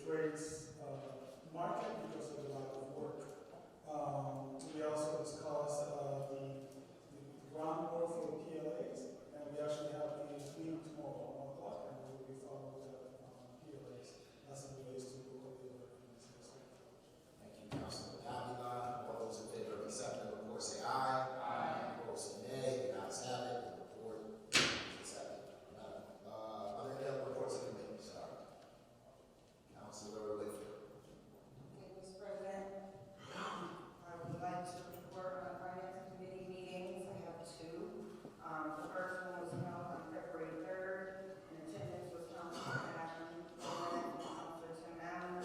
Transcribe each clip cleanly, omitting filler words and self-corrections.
trades market because of the lack of work. We also discussed the groundwork for the PLAs, and we actually have a meeting tomorrow at 1 o'clock, and we will be following the PLAs as it relates to local labor in this district. Thank you, Councilor Davila. All those in favor of accepting the report say aye. Aye. Opposed say nay. The ayes have it. The report is accepted. Are there any other reports of committee? Sorry. Councilor Whitfield. Mr. President, I would like to report on Finance Committee meetings. I have two. The first one was held on February 3rd, and attendance was Councilor Ashton, Councilor Tim Allen,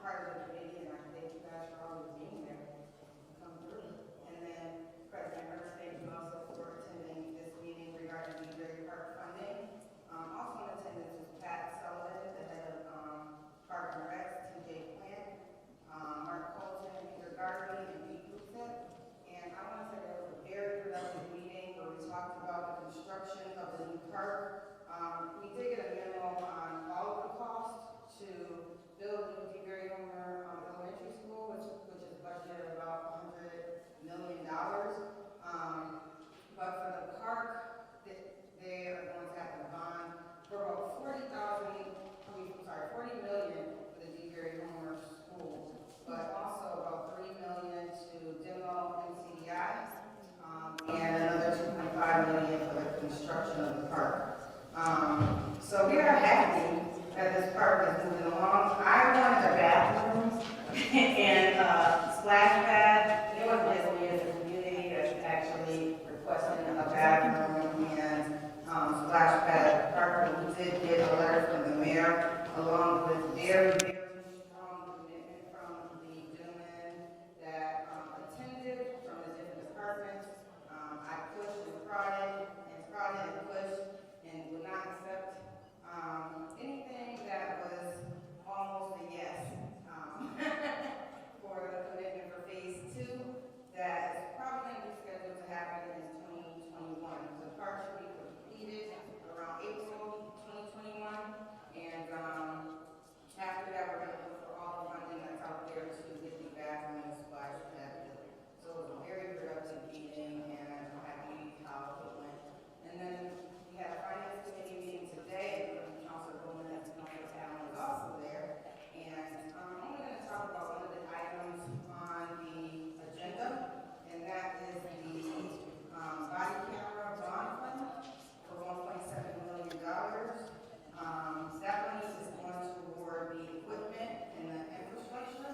part of the committee, and I thank you guys for always being there to come through. And then President Hurst, thank you also for attending this meeting regarding the Dairy Park funding. Also in attendance is Pat Sullivan, the head of Park and Rec, TJ Plant, Mark Colton, Peter Garvey, and Pete Lucet. And I want to say that was a very productive meeting where we talked about the construction of the new park. We did get a memo on all of the costs to build the DeBerry Homer Elementary School, which is budgeted about $100 million. But for the park, they are going to have to bond for about $40 million for the DeBerry Homer School, but also about $3 million to demo MCDI, and another $2.5 million for the construction of the park. So we are happy that this park is moving along. I wanted a bathroom and splash pad. It was just me as a community that's actually requesting a bathroom and splash pad at the park. And we did get a letter from the mayor along with very, very strong commitment from the gentleman that attended from the different departments. I pushed and prodded and pushed and would not accept anything that was almost a yes for the commitment for phase 2 that is probably going to be scheduled to happen in 2021. The park should be completed around April 2021, and after that we're going to look for all the funding that's out there to get the bathroom and splash pad. So it was a very productive meeting, and I'm happy how it went. And then we had a finance committee meeting today, and Councilor Gomez and Councilor Allen was also there. And I'm only going to talk about one of the items on the agenda, and that is the body camera bond fund for $1.7 million. That money is going toward the equipment and the infrastructure,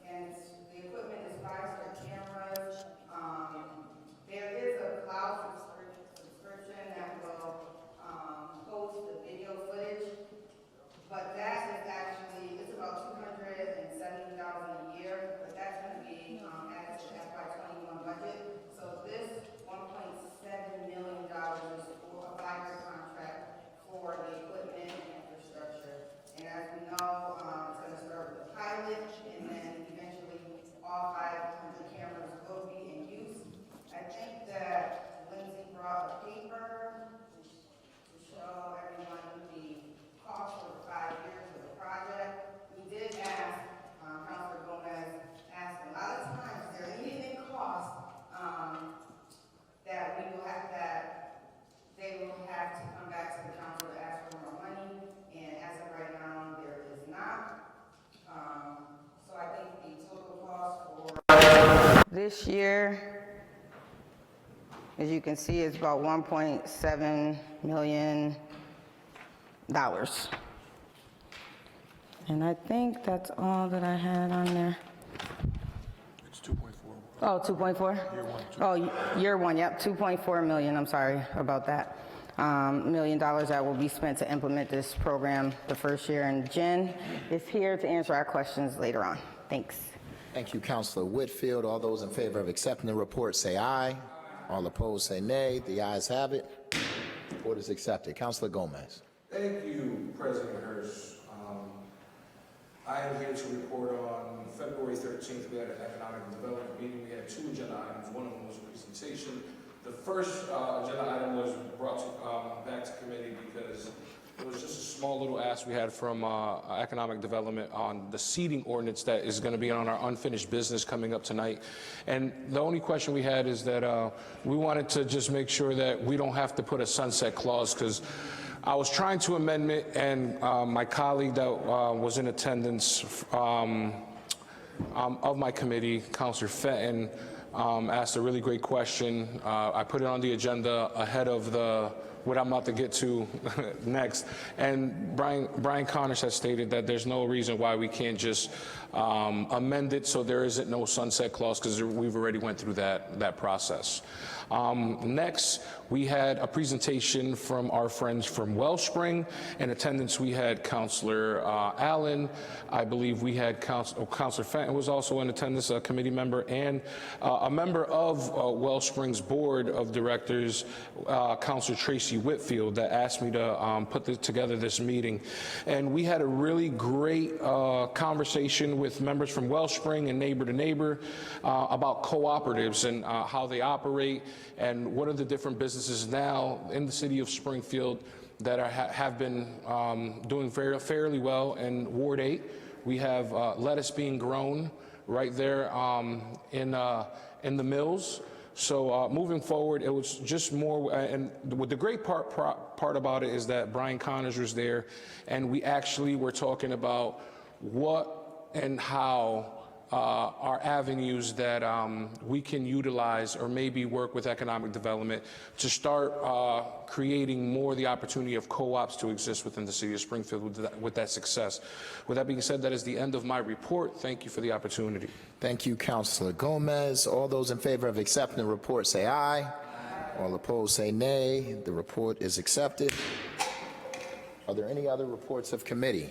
and the equipment is 5 cameras. There is a cloud subscription that will host the video footage, but that is actually, it's about $270,000 a year, but that's going to be added to the FY21 budget. So this $1.7 million is for a 5-year contract for the equipment and infrastructure. And as we know, it's going to start with a pilot, and then eventually all 500 cameras will be in use. I think that Lindsay brought a paper to show everyone the cost for the 5 years of the project. We did ask, Councilor Gomez asked a lot of times, is there anything cost that we will have, that they will have to come back to the council to ask for more money, and as of right now, there is not. So I think the total cost for this year, as you can see, is about $1.7 million. And I think that's all that I had on there. It's 2.4. Oh, 2.4? Year one. Oh, year one, yep, 2.4 million, I'm sorry about that. $1 million that will be spent to implement this program the first year, and Jen is here to answer our questions later on. Thanks. Thank you, Councilor Whitfield. All those in favor of accepting the report say aye. All opposed say nay. The ayes have it. Report is accepted. Councilor Gomez. Thank you, President Hurst. I am here to report on February 13th, we had an economic development meeting. We had 2 agenda items. One of them was a presentation. The first agenda item was brought back to committee because It was just a small little ask we had from Economic Development on the seating ordinance that is going to be on our unfinished business coming up tonight. And the only question we had is that we wanted to just make sure that we don't have to put a sunset clause, because I was trying to amend it, and my colleague that was in attendance of my committee, Councilor Fenton, asked a really great question. I put it on the agenda ahead of what I'm about to get to next. And Brian Connors has stated that there's no reason why we can't just amend it so there isn't no sunset clause, because we've already went through that process. Next, we had a presentation from our friends from Wellspring. In attendance, we had Councilor Allen. I believe we had Councilor Fenton was also in attendance, a committee member, and a member of Wellspring's board of directors, Councilor Tracy Whitfield, that asked me to put together this meeting. And we had a really great conversation with members from Wellspring and Neighbor to Neighbor about cooperatives and how they operate, and what are the different businesses now in the city of Springfield that have been doing fairly well. In Ward 8, we have lettuce being grown right there in the mills. So moving forward, it was just more, and the great part about it is that Brian Connors was there, and we actually were talking about what and how are avenues that we can utilize or maybe work with economic development to start creating more the opportunity of co-ops to exist within the city of Springfield with that success. With that being said, that is the end of my report. Thank you for the opportunity. Thank you, Councilor Gomez. All those in favor of accepting the report say aye. Aye. All opposed say nay. The report is accepted. Are there any other reports of committee?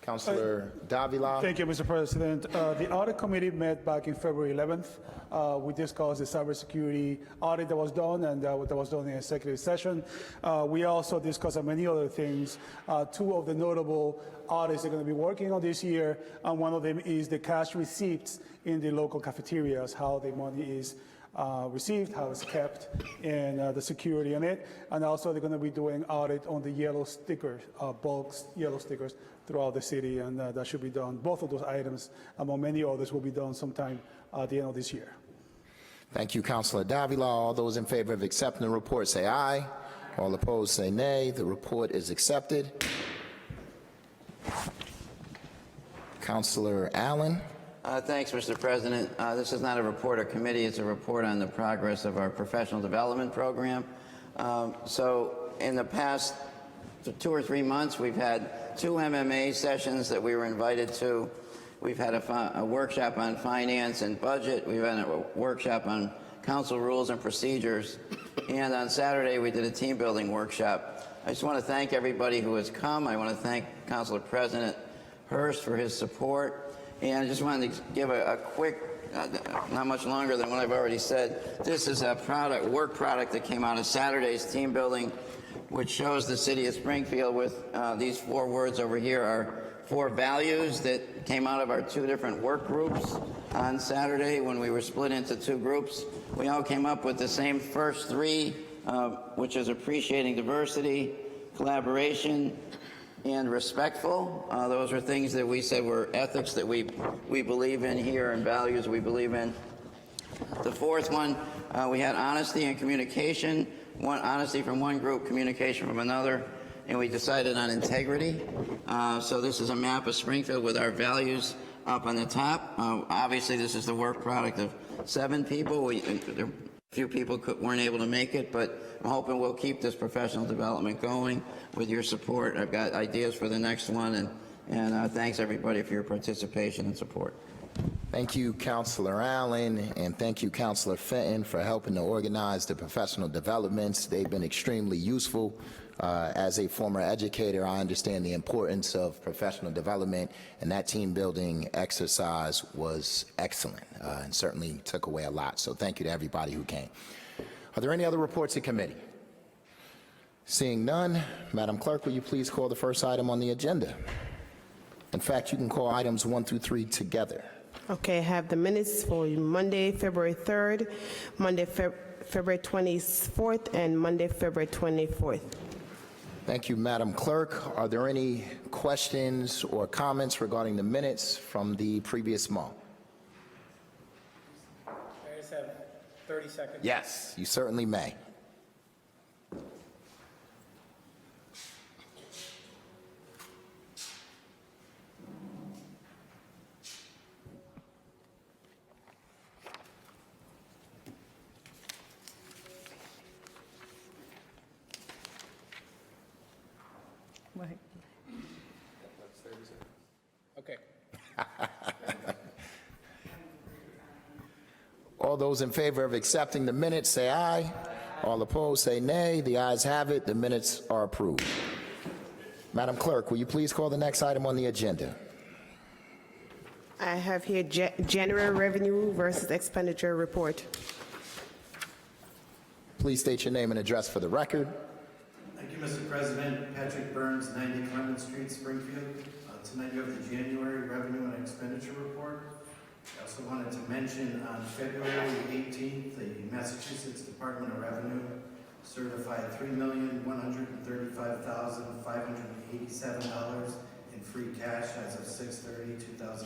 Councilor Davila. Thank you, Mr. President. The audit committee met back in February 11th. We discussed the cybersecurity audit that was done, and that was done in executive session. We also discussed many other things. Two of the notable audits they're going to be working on this year, and one of them is the cash receipts in the local cafeterias, how the money is received, how it's kept, and the security on it. And also they're going to be doing audit on the yellow stickers, bulk yellow stickers throughout the city, and that should be done. Both of those items, among many others, will be done sometime at the end of this year. Thank you, Councilor Davila. All those in favor of accepting the report say aye. All opposed say nay. The report is accepted. Councilor Allen. Thanks, Mr. President. This is not a report of committee, it's a report on the progress of our professional development program. So in the past 2 or 3 months, we've had 2 MMA sessions that we were invited to. We've had a workshop on finance and budget. We've had a workshop on council rules and procedures. And on Saturday, we did a team building workshop. I just want to thank everybody who has come. I want to thank Councilor President Hurst for his support. And I just wanted to give a quick, not much longer than what I've already said. This is a work product that came out of Saturday's team building, which shows the city of Springfield with these 4 words over here are 4 values that came out of our 2 different work groups on Saturday when we were split into 2 groups. We all came up with the same first 3, which is appreciating diversity, collaboration, and respectful. Those are things that we said were ethics that we believe in here and values we believe in. The 4th one, we had honesty and communication. Honesty from one group, communication from another, and we decided on integrity. So this is a map of Springfield with our values up on the top. Obviously, this is the work product of 7 people. A few people weren't able to make it, but I'm hoping we'll keep this professional development going with your support. I've got ideas for the next one, and thanks everybody for your participation and support. Thank you, Councilor Allen, and thank you, Councilor Fenton, for helping to organize the professional developments. They've been extremely useful. As a former educator, I understand the importance of professional development, and that team building exercise was excellent and certainly took away a lot. So thank you to everybody who came. Are there any other reports of committee? Seeing none, Madam Clerk, will you please call the first item on the agenda? In fact, you can call items 1 through 3 together. Okay, I have the minutes for Monday, February 3rd, Monday, February 24th, and Monday, February 24th. Thank you, Madam Clerk. Are there any questions or comments regarding the minutes from the previous month? I just have 30 seconds. Yes, you certainly may. Okay. All those in favor of accepting the minutes, say aye. All opposed, say nay. The ayes have it. The minutes are approved. Madam Clerk, will you please call the next item on the agenda? I have here January revenue versus expenditure report. Please state your name and address for the record. Thank you, Mr. President. Patrick Burns, 90 Clement Street, Springfield. Tonight you have the January revenue and expenditure report. I also wanted to mention on February 18th, the Massachusetts Department of Revenue certified $3,135,587 in free cash as of 6/30/2019.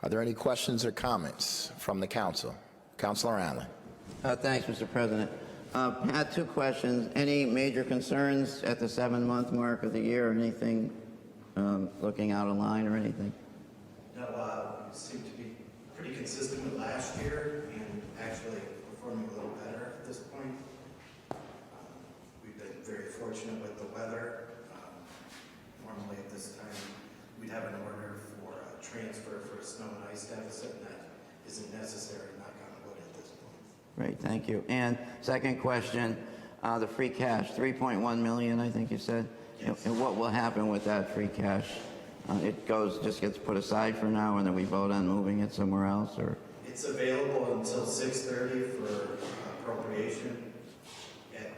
Are there any questions or comments from the council? Councilor Allen. Thanks, Mr. President. Pat, two questions. Any major concerns at the 7-month mark of the year, or anything looking out of line or anything? No, we seem to be pretty consistent with last year and actually performing a little better at this point. We've been very fortunate with the weather. Normally at this time, we'd have an order for a transfer for a snow and ice deficit, and that isn't necessary, knock on wood, at this point. Great, thank you. And second question, the free cash, $3.1 million, I think you said? Yes. And what will happen with that free cash? It just gets put aside for now, and then we vote on moving it somewhere else, or? It's available until 6/30 for appropriation. At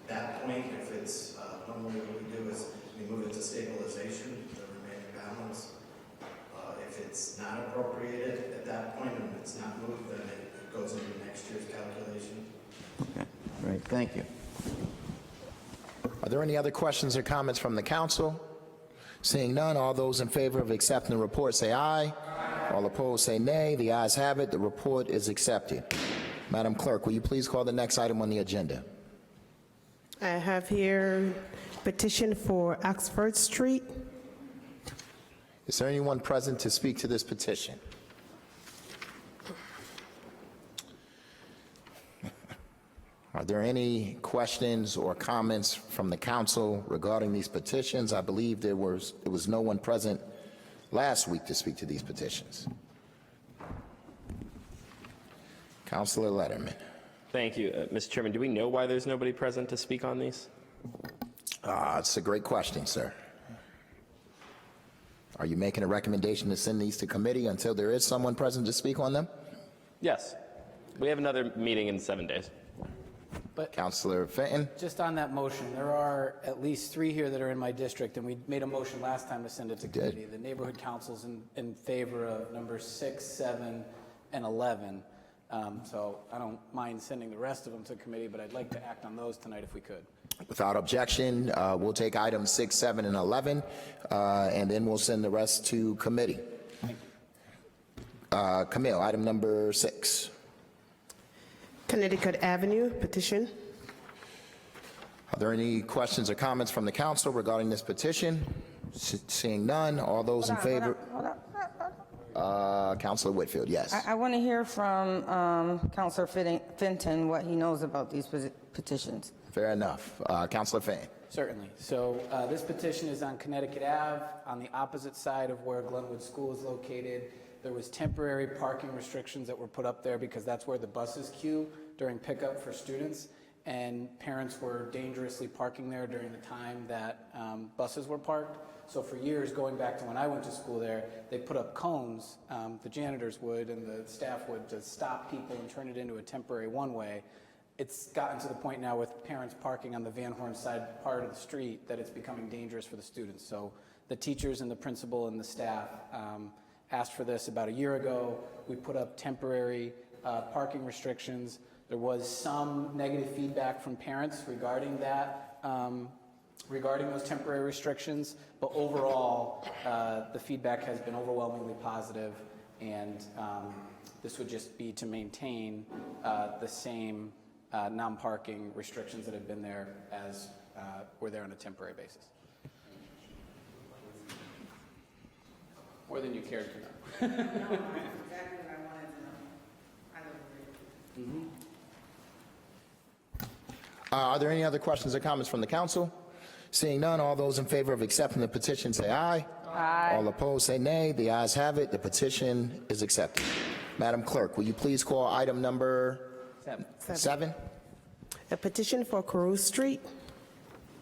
that point, if it's, normally what we do is we move it to stabilization, the remaining balance. If it's not appropriated at that point and it's not moved, then it goes into next year's calculation. Okay, great, thank you. Are there any other questions or comments from the council? Seeing none, all those in favor of accepting the report say aye. All opposed say nay. The ayes have it. The report is accepted. Madam Clerk, will you please call the next item on the agenda? I have here petition for Oxford Street. Is there anyone present to speak to this petition? Are there any questions or comments from the council regarding these petitions? I believe there was no one present last week to speak to these petitions. Councilor Letterman. Thank you. Mr. Chairman, do we know why there's nobody present to speak on these? It's a great question, sir. Are you making a recommendation to send these to committee until there is someone present to speak on them? Yes. We have another meeting in 7 days. But Councilor Fenton? just on that motion, there are at least 3 here that are in my district, and we made a motion last time to send it to committee. The neighborhood council's in favor of numbers 6, 7, and 11. So I don't mind sending the rest of them to committee, but I'd like to act on those tonight if we could. Without objection, we'll take items 6, 7, and 11, and then we'll send the rest to committee. Camille, item number 6. Connecticut Avenue petition. Are there any questions or comments from the council regarding this petition? Seeing none, all those in favor? Councilor Whitfield, yes. I want to hear from Councilor Fenton what he knows about these petitions. Fair enough. Councilor Fenton. Certainly. So this petition is on Connecticut Ave, on the opposite side of where Glenwood School is located. There was temporary parking restrictions that were put up there because that's where the buses queue during pickup for students, and parents were dangerously parking there during the time that buses were parked. So for years, going back to when I went to school there, they put up cones, the janitors would and the staff would, to stop people and turn it into a temporary one-way. It's gotten to the point now with parents parking on the Van Horn side part of the street that it's becoming dangerous for the students. So the teachers and the principal and the staff asked for this about a year ago. We put up temporary parking restrictions. There was some negative feedback from parents regarding that, regarding those temporary restrictions, but overall, the feedback has been overwhelmingly positive, and this would just be to maintain the same non-parking restrictions that have been there as were there on a temporary basis. More than you cared to know. No, that's exactly what I wanted to know. I agree. Are there any other questions or comments from the council? Seeing none, all those in favor of accepting the petition say aye. Aye. All opposed say nay. The ayes have it. The petition is accepted. Madam Clerk, will you please call item number 7? A petition for Carew Street.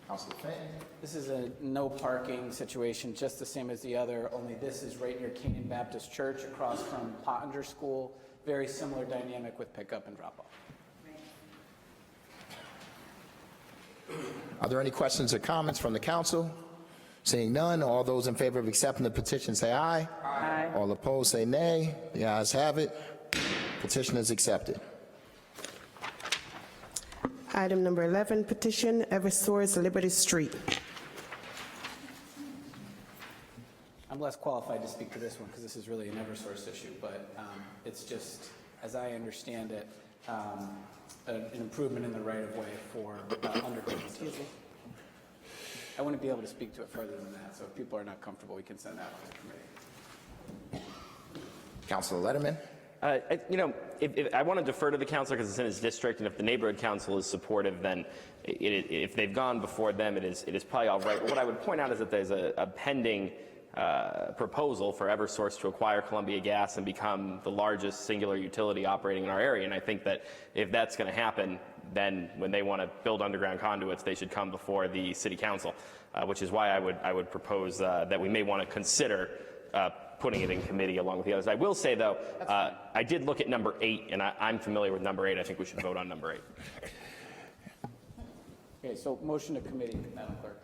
Councilor Fenton. This is a no parking situation, just the same as the other, only this is right near Canaan Baptist Church across from Pottinger School. Very similar dynamic with pickup and drop off. Are there any questions or comments from the council? Seeing none, all those in favor of accepting the petition say aye. Aye. All opposed say nay. The ayes have it. Petition is accepted. Item number 11, petition Eversource Liberty Street. I'm less qualified to speak to this one because this is really an Eversource issue, but it's just, as I understand it, an improvement in the right-of-way for underground utilities. I wouldn't be able to speak to it further than that, so if people are not comfortable, we can send that on to committee. Councilor Letterman. If I want to defer to the councilor because it's in his district, and if the neighborhood council is supportive, then if they've gone before them, it is probably all right. But what I would point out is that there's a pending proposal for Eversource to acquire Columbia Gas and become the largest singular utility operating in our area. And I think that if that's going to happen, then when they want to build underground conduits, they should come before the city council, which is why I would propose that we may want to consider putting it in committee along with the others. I will say, though, I did look at number 8, and I'm familiar with number 8. I think we should vote on number 8. Okay, so motion to committee, Madam Clerk.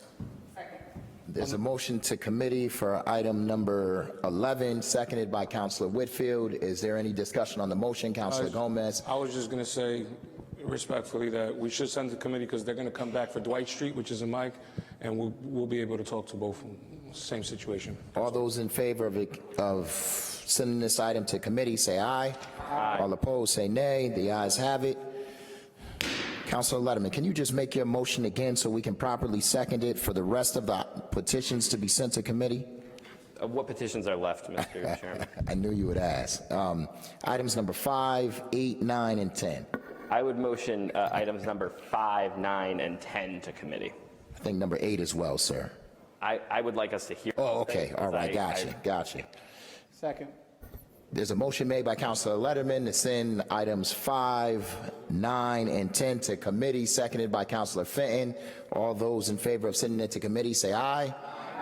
There's a motion to committee for item number 11, seconded by Councilor Whitfield. Is there any discussion on the motion? Councilor Gomez. I was just going to say respectfully that we should send the committee because they're going to come back for Dwight Street, which is in Mike, and we'll be able to talk to both. Same situation. All those in favor of sending this item to committee say aye. Aye. All opposed say nay. The ayes have it. Councilor Letterman, can you just make your motion again so we can properly second it for the rest of the petitions to be sent to committee? What petitions are left, Mr. Chairman? I knew you would ask. Items number 5, 8, 9, and 10. I would motion items number 5, 9, and 10 to committee. I think number 8 as well, sir. I would like us to hear. Oh, okay. All right. Gotcha. Second. There's a motion made by Councilor Letterman to send items 5, 9, and 10 to committee, seconded by Councilor Fenton. All those in favor of sending it to committee say aye.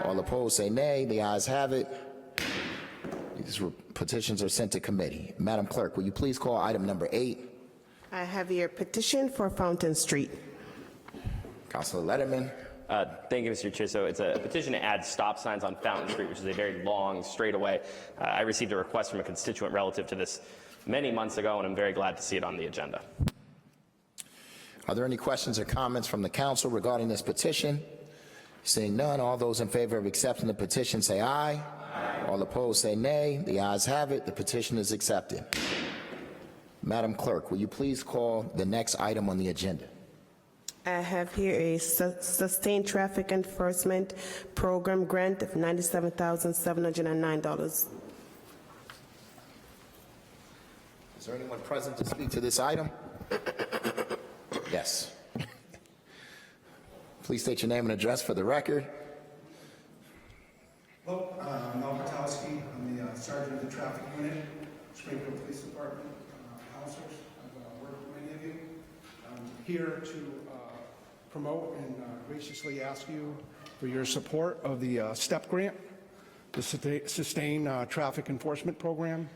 All opposed say nay. The ayes have it. These petitions are sent to committee. Madam Clerk, will you please call item number 8? I have your petition for Fountain Street. Councilor Letterman. Thank you, Mr. Chair. So it's a petition to add stop signs on Fountain Street, which is a very long straightaway. I received a request from a constituent relative to this many months ago, and I'm very glad to see it on the agenda. Are there any questions or comments from the council regarding this petition? Seeing none, all those in favor of accepting the petition say aye. Aye. All opposed say nay. The ayes have it. The petition is accepted. Madam Clerk, will you please call the next item on the agenda? I have here a sustained traffic enforcement program grant of $97,709. Is there anyone present to speak to this item? Yes. Please state your name and address for the record. Hello, Mel Patowski. I'm the Sergeant of the Traffic Unit, Springfield Police Department, officers. I've worked with many of you. I'm here to promote and graciously ask you for your support of the STEP grant, the Sustained Traffic Enforcement Program.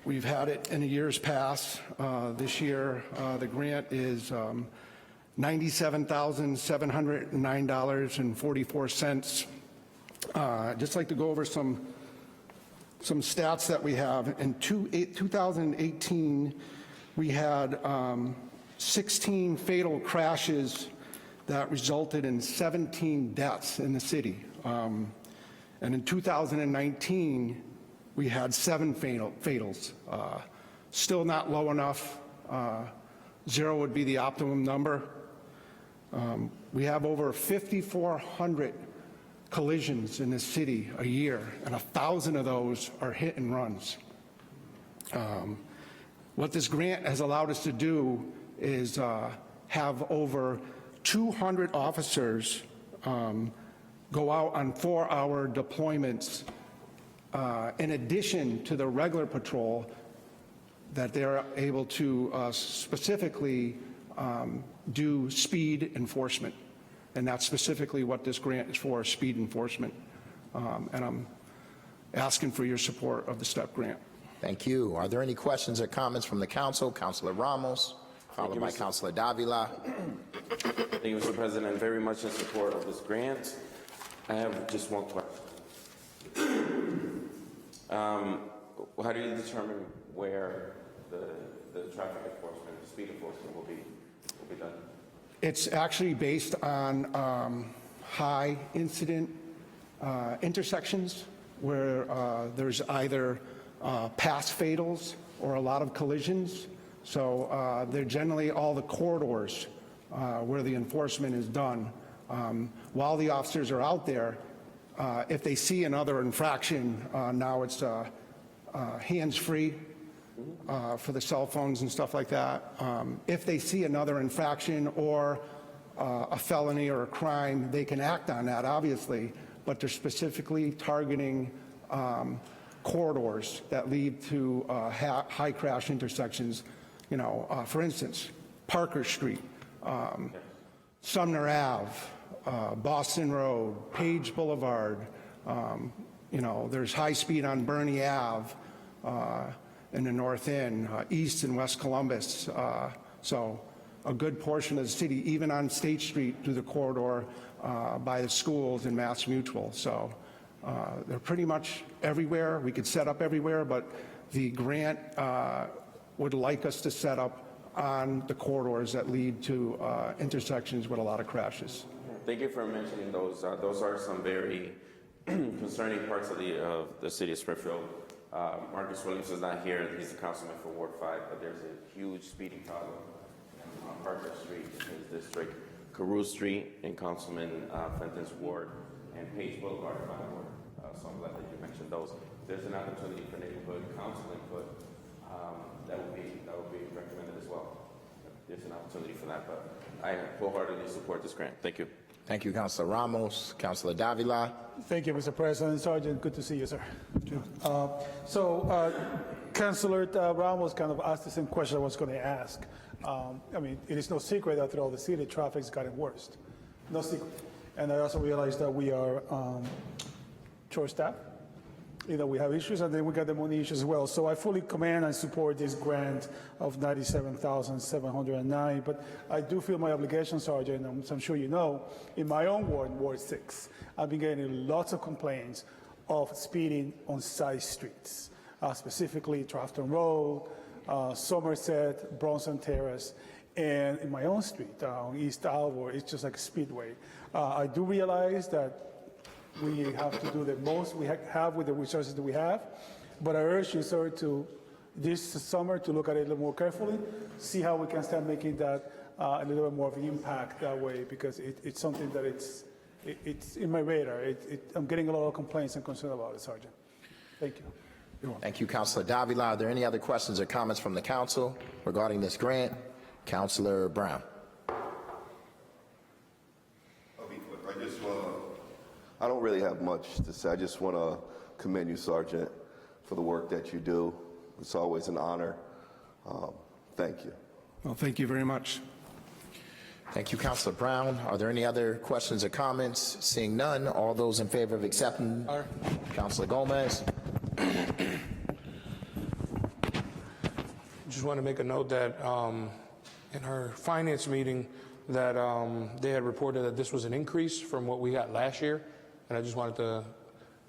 We've had it in the years past. This year, the grant is $97,709.44. I'd just like to go over some stats that we have. In 2018, we had 16 fatal crashes that resulted in 17 deaths in the city. And in 2019, we had 7 fatals. Still not low enough. 0 would be the optimum number. We have over 5,400 collisions in this city a year, and 1,000 of those are hit and runs. What this grant has allowed us to do is have over 200 officers go out on 4-hour deployments in addition to the regular patrol that they're able to specifically do speed enforcement. And that's specifically what this grant is for, speed enforcement. And I'm asking for your support of the STEP grant. Thank you. Are there any questions or comments from the council? Councilor Ramos, followed by Councilor Davila. Thank you, Mr. President. Very much in support of this grant. I have just one question. How do you determine where the traffic enforcement, the speed enforcement will be done? It's actually based on high incident intersections where there's either past fatals or a lot of collisions. So they're generally all the corridors where the enforcement is done. While the officers are out there, if they see another infraction, now it's hands-free for the cell phones and stuff like that. If they see another infraction or a felony or a crime, they can act on that, obviously, but they're specifically targeting corridors that lead to high crash intersections. You know, for instance, Parker Street, Sumner Ave, Boston Road, Page Boulevard. You know, there's high speed on Bernie Ave in the North End, East and West Columbus. So a good portion of the city, even on State Street through the corridor by the schools in Mass Mutual. So they're pretty much everywhere. We could set up everywhere, but the grant would like us to set up on the corridors that lead to intersections with a lot of crashes. Thank you for mentioning those. Those are some very concerning parts of the city of Springfield. Marcus Williams is not here. He's the councilman for Ward 5, but there's a huge speeding problem on Parker Street in his district, Carew Street in Councilman Fenton's ward, and Page Boulevard in my ward. So I'm glad that you mentioned those. There's an opportunity for neighborhood council input that would be recommended as well. There's an opportunity for that, but I wholeheartedly support this grant. Thank you. Thank you, Councilor Ramos. Councilor Davila. Thank you, Mr. President. Sergeant, good to see you, sir. Councilor Ramos kind of asked the same question I was going to ask. I mean, it is no secret that throughout the city, traffic's gotten worse. No secret. And I also realized that we are short-staffed. You know, we have issues, and then we got the money issues as well. So I fully commend and support this grant of $97,709. But I do feel my obligation, Sergeant, and I'm sure you know, in my own ward, Ward 6, I've been getting lots of complaints of speeding on side streets, specifically Trafton Road, Somerset, Bronson Terrace, and in my own street, on East Alvord, it's just like a speedway. I do realize that we have to do the most we have with the resources that we have, but I urge you, sir, to this summer to look at it a little more carefully, see how we can start making that a little bit more of an impact that way, because it's something that it's in my radar. I'm getting a lot of complaints and concern about it, Sergeant. Thank you. Thank you, Councilor Davila. Are there any other questions or comments from the council regarding this grant? Councilor Brown. I'll be quick. I don't really have much to say. I just want to commend you, Sergeant, for the work that you do. It's always an honor. Thank you. Well, thank you very much. Thank you, Councilor Brown. Are there any other questions or comments? Seeing none, all those in favor of accepting? Councilor Gomez. Just want to make a note that in our finance meeting that they had reported that this was an increase from what we got last year, and I just wanted to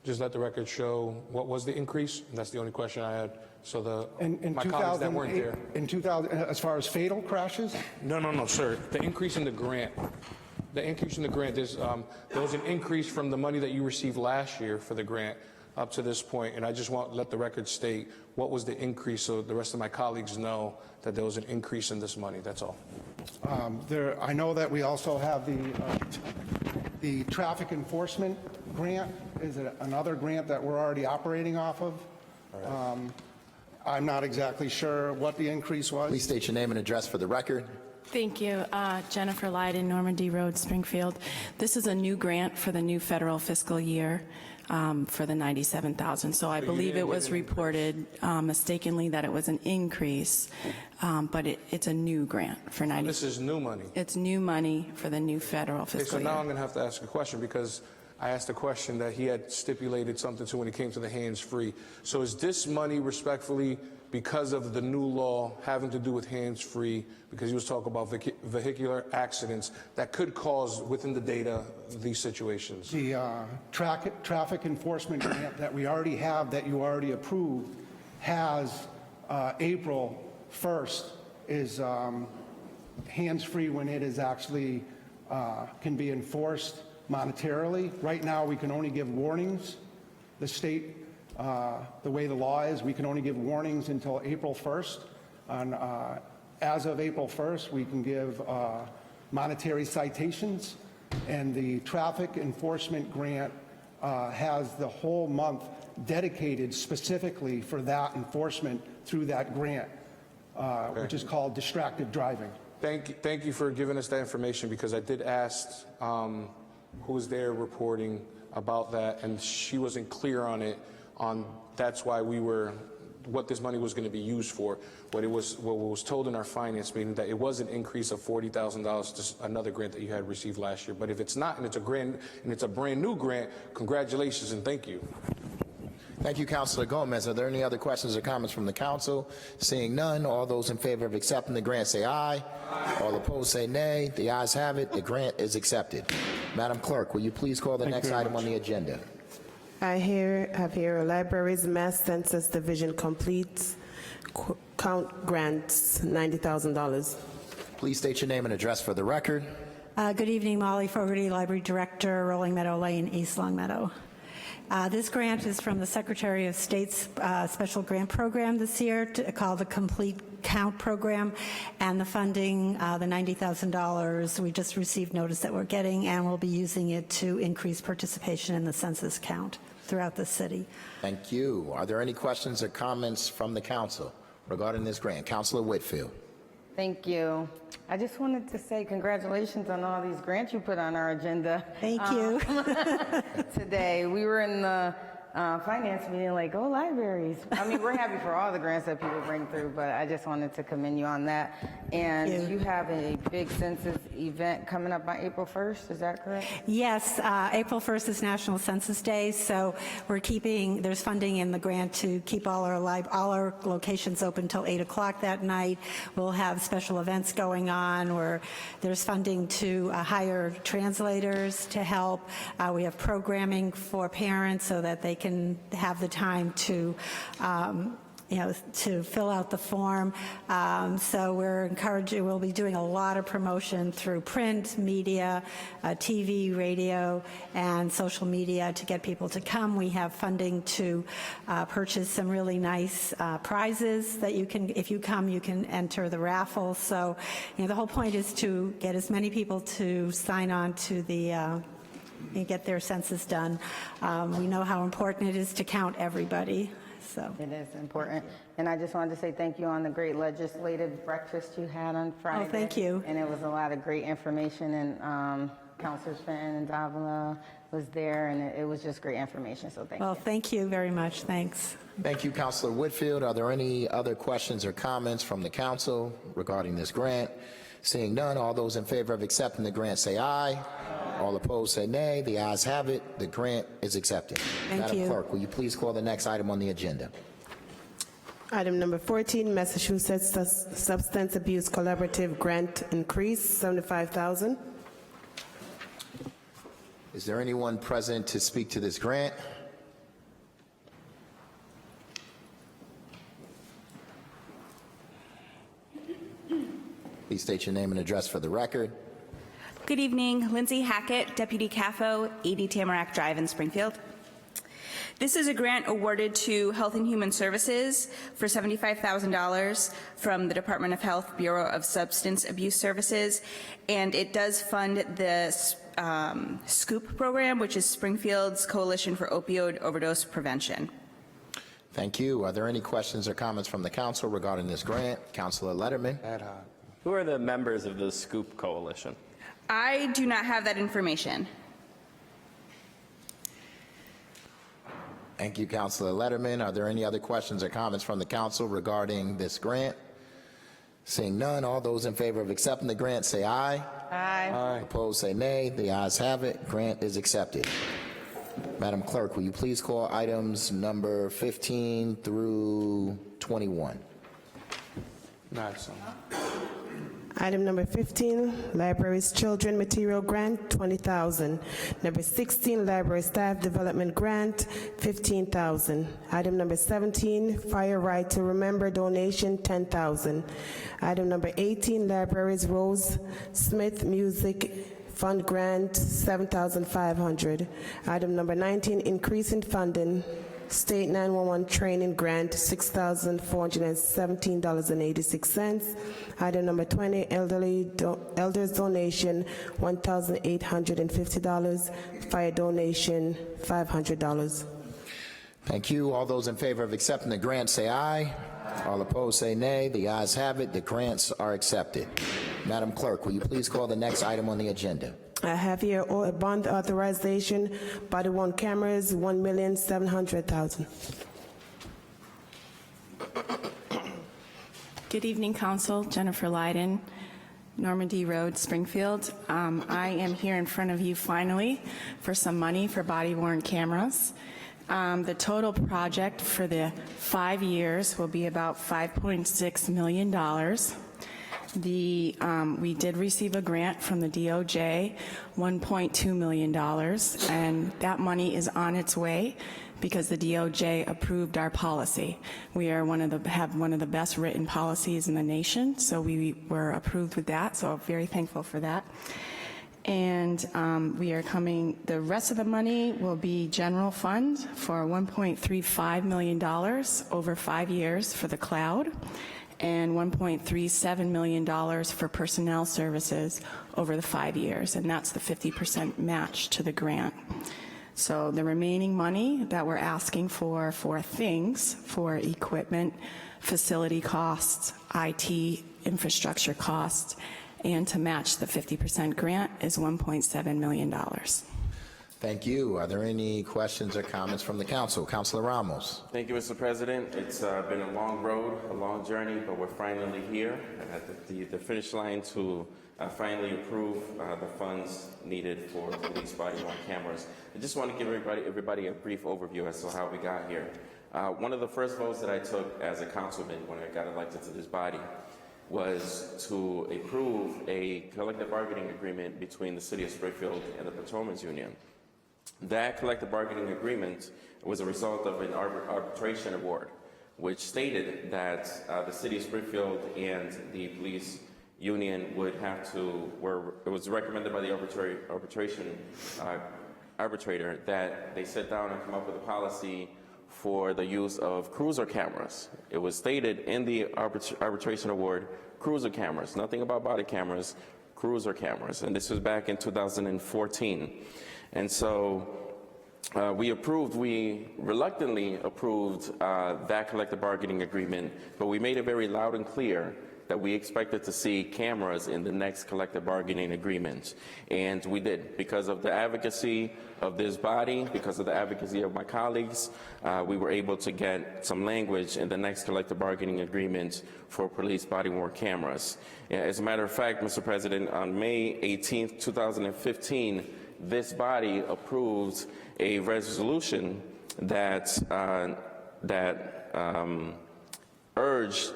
Just let the record show what was the increase? And that's the only question I had. So In my colleagues that weren't there. In 2000, as far as fatal crashes? No, sir. The increase in the grant. The increase in the grant, there was an increase from the money that you received last year for the grant up to this point, and I just want to let the record state what was the increase so the rest of my colleagues know that there was an increase in this money. That's all. I know that we also have the traffic enforcement grant is another grant that we're already operating off of. I'm not exactly sure what the increase was. Please state your name and address for the record. Thank you. Jennifer Lyden, Normandy Road, Springfield. This is a new grant for the new federal fiscal year for the $97,000. So I believe it was reported mistakenly that it was an increase, but it's a new grant for $97,000. This is new money. It's new money for the new federal fiscal So year. now I'm going to have to ask a question because I asked a question that he had stipulated something to when it came to the hands-free. So is this money respectfully because of the new law having to do with hands-free, because he was talking about vehicular accidents that could cause, within the data, these situations? The traffic enforcement grant that we already have, that you already approved, has April 1st is hands-free when it is actually can be enforced monetarily. Right now, we can only give warnings. The state, the way the law is, we can only give warnings until April 1st. And as of April 1st, we can give monetary citations. And the traffic enforcement grant has the whole month dedicated specifically for that enforcement through that grant, which is called distracted driving. Thank you for giving us that information, because I did ask who was there reporting about that, and she wasn't clear on it. That's why what this money was going to be used for. What was told in our finance meeting, that it was an increase of $40,000 to another grant that you had received last year. But if it's not, and it's a brand new grant, congratulations and thank you. Thank you, Councilor Gomez. Are there any other questions or comments from the council? Seeing none, all those in favor of accepting the grant say aye. All opposed say nay. The ayes have it. The grant is accepted. Madam Clerk, will you please call the next item on the agenda? I have here Libraries Mass Census Division completes count grants, $90,000. Please state your name and address for the record. Good evening, Molly Fogarty, Library Director, Rolling Meadow Lane, East Longmeadow. This grant is from the Secretary of State's special grant program this year called the Complete Count Program, and the funding, the $90,000, we just received notice that we're getting, and we'll be using it to increase participation in the census count throughout the city. Thank you. Are there any questions or comments from the council regarding this grant? Councilor Whitfield. Thank you. I just wanted to say congratulations on all these grants you put on our agenda. Thank you. Today, we were in the finance meeting like, go libraries. I mean, we're happy for all the grants that people bring through, but I just wanted to commend you on that. And you have a big census event coming up on April 1st, is that correct? Yes, April 1st is National Census Day, so there's funding in the grant to keep all our locations open till 8 o'clock that night. We'll have special events going on where there's funding to hire translators to help. We have programming for parents so that they can have the time to to fill out the form. So we'll be doing a lot of promotion through print, media, TV, radio, and social media to get people to come. We have funding to purchase some really nice prizes that if you come, you can enter the raffle. So, the whole point is to get as many people to sign on to and get their census done. We know how important it is to count everybody. So. It is important. And I just wanted to say thank you on the great legislative breakfast you had on Friday. Oh, thank you. And it was a lot of great information, and Councilor Fenton and Davila was there, and it was just great information, so thank you. Well, thank you very much. Thanks. Thank you, Councilor Whitfield. Are there any other questions or comments from the council regarding this grant? Seeing none, all those in favor of accepting the grant say aye. All opposed say nay. The ayes have it. The grant is accepted. Madam Clerk, will you please call the next item on the agenda? Item number 14, Massachusetts Substance Abuse Collaborative Grant increase, $75,000. Is there anyone present to speak to this grant? Please state your name and address for the record. Good evening, Lindsay Hackett, Deputy CAFO, 80 Tamarack Drive in Springfield. This is a grant awarded to Health and Human Services for $75,000 from the Department of Health Bureau of Substance Abuse Services, and it does fund the SCOOP program, which is Springfield's Coalition for Opioid Overdose Prevention. Thank you. Are there any questions or comments from the council regarding this grant? Councilor Letterman. Who are the members of the SCOOP coalition? I do not have that information. Thank you, Councilor Letterman. Are there any other questions or comments from the council regarding this grant? Seeing none, all those in favor of accepting the grant say aye. Aye. Opposed say nay. The ayes have it. Grant is accepted. Madam Clerk, will you please call items number 15 through 21? Item number 15, Libraries Children Material Grant, $20,000. Number 16, Library Staff Development Grant, $15,000. Item number 17, Fire Right to Remember donation, $10,000. Item number 18, Libraries Rose Smith Music Fund Grant, $7,500. Item number 19, Increase in Funding State 911 Training Grant, $6,417.86. Item number 20, Elders Donation, $1,850. Fire donation, $500. Thank you. All those in favor of accepting the grant say aye. All opposed say nay. The ayes have it. The grants are accepted. Madam Clerk, will you please call the next item on the agenda? I have here a bond authorization, body-worn cameras, $1,700,000. Good evening, Council. Jennifer Leiden, Normandy Road, Springfield. I am here in front of you finally for some money for body-worn cameras. The total project for the 5 years will be about $5.6 million. We did receive a grant from the DOJ, $1.2 million, and that money is on its way because the DOJ approved our policy. We are have one of the best written policies in the nation, so we were approved with that, so I'm very thankful for that. And the rest of the money will be general fund for $1.35 million over 5 years for the cloud, and $1.37 million for personnel services over the 5 years, and that's the 50% match to the grant. So the remaining money that we're asking for things, for equipment, facility costs, IT infrastructure costs, and to match the 50% grant is $1.7 million. Thank you. Are there any questions or comments from the council? Councilor Ramos. Thank you, Mr. President. It's been a long road, a long journey, but we're finally here at the finish line to finally approve the funds needed for police body-worn cameras. I just want to give everybody a brief overview as to how we got here. One of the first votes that I took as a councilman when I got elected to this body was to approve a collective bargaining agreement between the City of Springfield and the Patrolmen's Union. That collective bargaining agreement was a result of an arbitration award, which stated that the City of Springfield and the police union would have to, it was recommended by the arbitration arbitrator that they sit down and come up with a policy for the use of cruiser cameras. It was stated in the arbitration award, cruiser cameras, nothing about body cameras, cruiser cameras, and this was back in 2014. And so we reluctantly approved that collective bargaining agreement, but we made it very loud and clear that we expected to see cameras in the next collective bargaining agreement. And we did. Because of the advocacy of this body, because of the advocacy of my colleagues, we were able to get some language in the next collective bargaining agreement for police body-worn cameras. As a matter of fact, Mr. President, on May 18th, 2015, this body approved a resolution that urged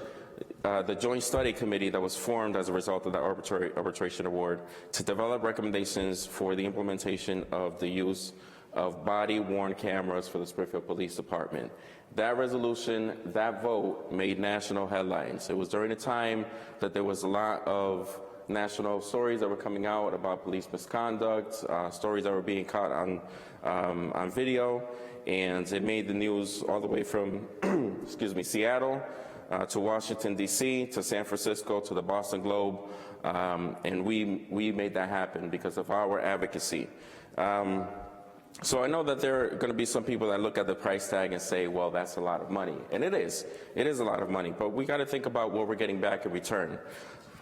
the Joint Study Committee that was formed as a result of the arbitration award to develop recommendations for the implementation of the use of body-worn cameras for the Springfield Police Department. That resolution, that vote made national headlines. It was during a time that there was a lot of national stories that were coming out about police misconduct, stories that were being caught on video, and it made the news all the way from excuse me, Seattle to Washington, D.C., to San Francisco, to the Boston Globe, and we made that happen because of our advocacy. So I know that there are going to be some people that look at the price tag and say, well, that's a lot of money. And it is a lot of money, but we got to think about what we're getting back in return.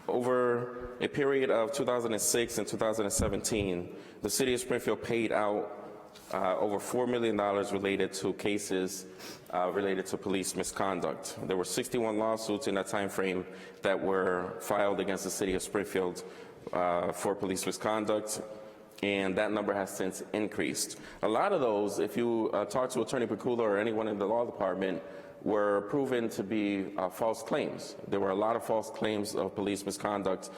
Over a period of 2006 and 2017, the city of Springfield paid out over $4 million related to cases related to police misconduct. There were 61 lawsuits in that time frame that were filed against the city of Springfield for police misconduct, and that number has since increased. A lot of those, if you talk to Attorney Picula or anyone in the law department, were proven to be false claims. There were a lot of false claims of police misconduct,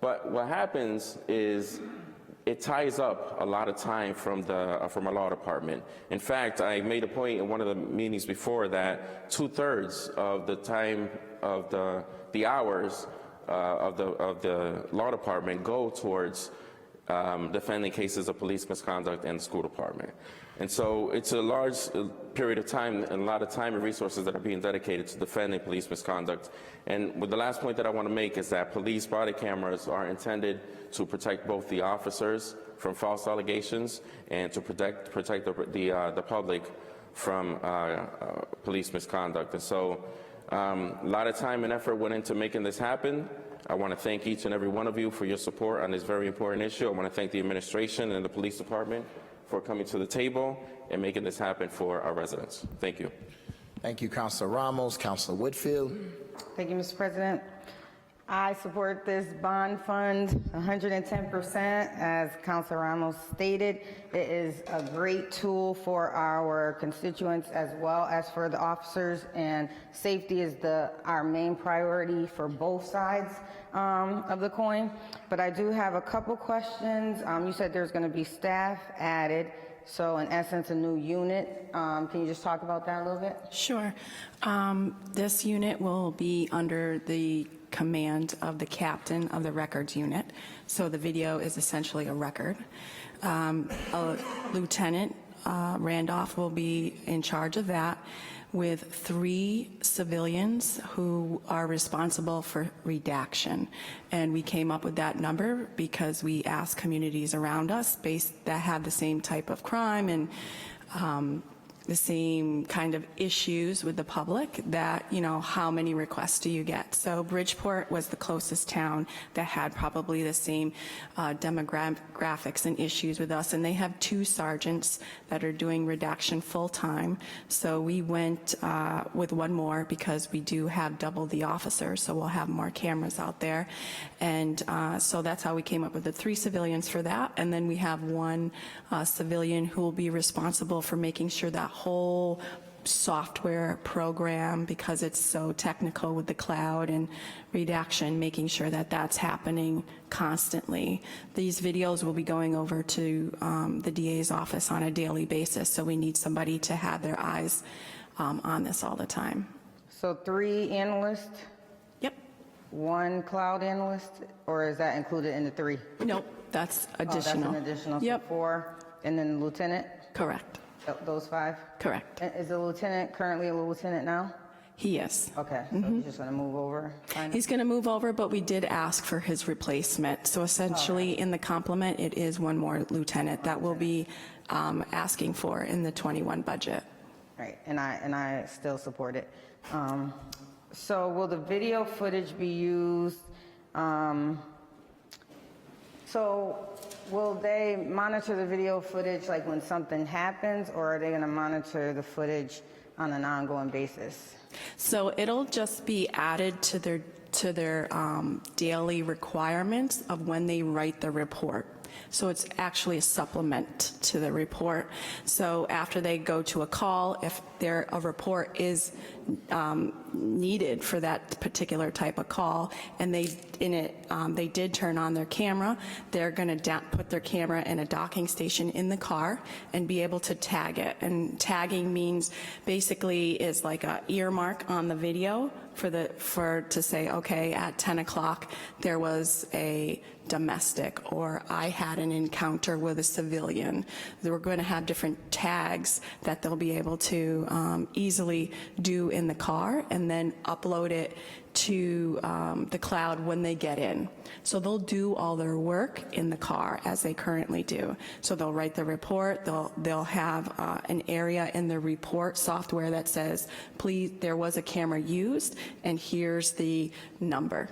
but what happens is it ties up a lot of time from our law department. In fact, I made a point in one of the meetings before that 2/3 of the time of the hours of the law department go towards defending cases of police misconduct in the school department. And so it's a large period of time and a lot of time and resources that are being dedicated to defending police misconduct. And the last point that I want to make is that police body cameras are intended to protect both the officers from false allegations and to protect the public from police misconduct. And so a lot of time and effort went into making this happen. I want to thank each and every one of you for your support on this very important issue. I want to thank the administration and the police department for coming to the table and making this happen for our residents. Thank you. Thank you, Councilor Ramos. Councilor Whitfield. Thank you, Mr. President. I support this bond fund 110%. As Councilor Ramos stated, it is a great tool for our constituents as well as for the officers, and safety is our main priority for both sides of the coin. But I do have a couple questions. You said there's going to be staff added, so in essence a new unit. Can you just talk about that a little bit? Sure. This unit will be under the command of the captain of the records unit. So the video is essentially a record. Lieutenant Randolph will be in charge of that, with 3 civilians who are responsible for redaction. And we came up with that number because we asked communities around us that have the same type of crime and the same kind of issues with the public that, how many requests do you get? So Bridgeport was the closest town that had probably the same demographics and issues with us, and they have 2 sergeants that are doing redaction full-time. So we went with 1 more because we do have double the officers, so we'll have more cameras out there. And so that's how we came up with the 3 civilians for that. And then we have 1 civilian who will be responsible for making sure that whole software program, because it's so technical with the cloud and redaction, making sure that that's happening constantly. These videos will be going over to the DA's office on a daily basis, so we need somebody to have their eyes on this all the time. So 3 analysts? Yep. 1 cloud analyst, or is that included in the 3? Nope, that's additional. Oh, that's an additional. Yep. So 4, and then the lieutenant? Correct. Those 5? Correct. And is the lieutenant currently a lieutenant now? He is. Okay, so he's just going to move over? He's going to move over, but we did ask for his replacement. So essentially, in the complement, it is 1 more lieutenant that we'll be asking for in the 21 budget. Right, and I still support it. So will the video footage be used? So will they monitor the video footage like when something happens, or are they going to monitor the footage on an ongoing basis? So it'll just be added to their daily requirements of when they write the report. So it's actually a supplement to the report. So after they go to a call, if a report is needed for that particular type of call, and they did turn on their camera, they're going to put their camera in a docking station in the car and be able to tag it. And tagging means basically is like a earmark on the video to say, okay, at 10 o'clock there was a domestic, or I had an encounter with a civilian. We're going to have different tags that they'll be able to easily do in the car and then upload it to the cloud when they get in. So they'll do all their work in the car as they currently do. So they'll write the report, they'll have an area in the report software that says, please, there was a camera used, and here's the number.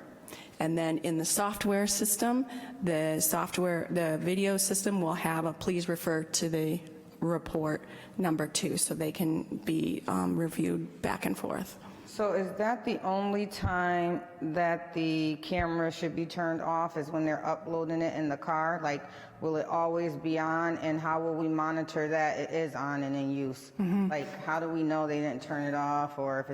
And then in the software system, the video system will have a please refer to the report number 2, so they can be reviewed back and forth. So is that the only time that the camera should be turned off, is when they're uploading it in the car? Like, will it always be on, and how will we monitor that it is on and in use? Like, how do we know they didn't turn it off, or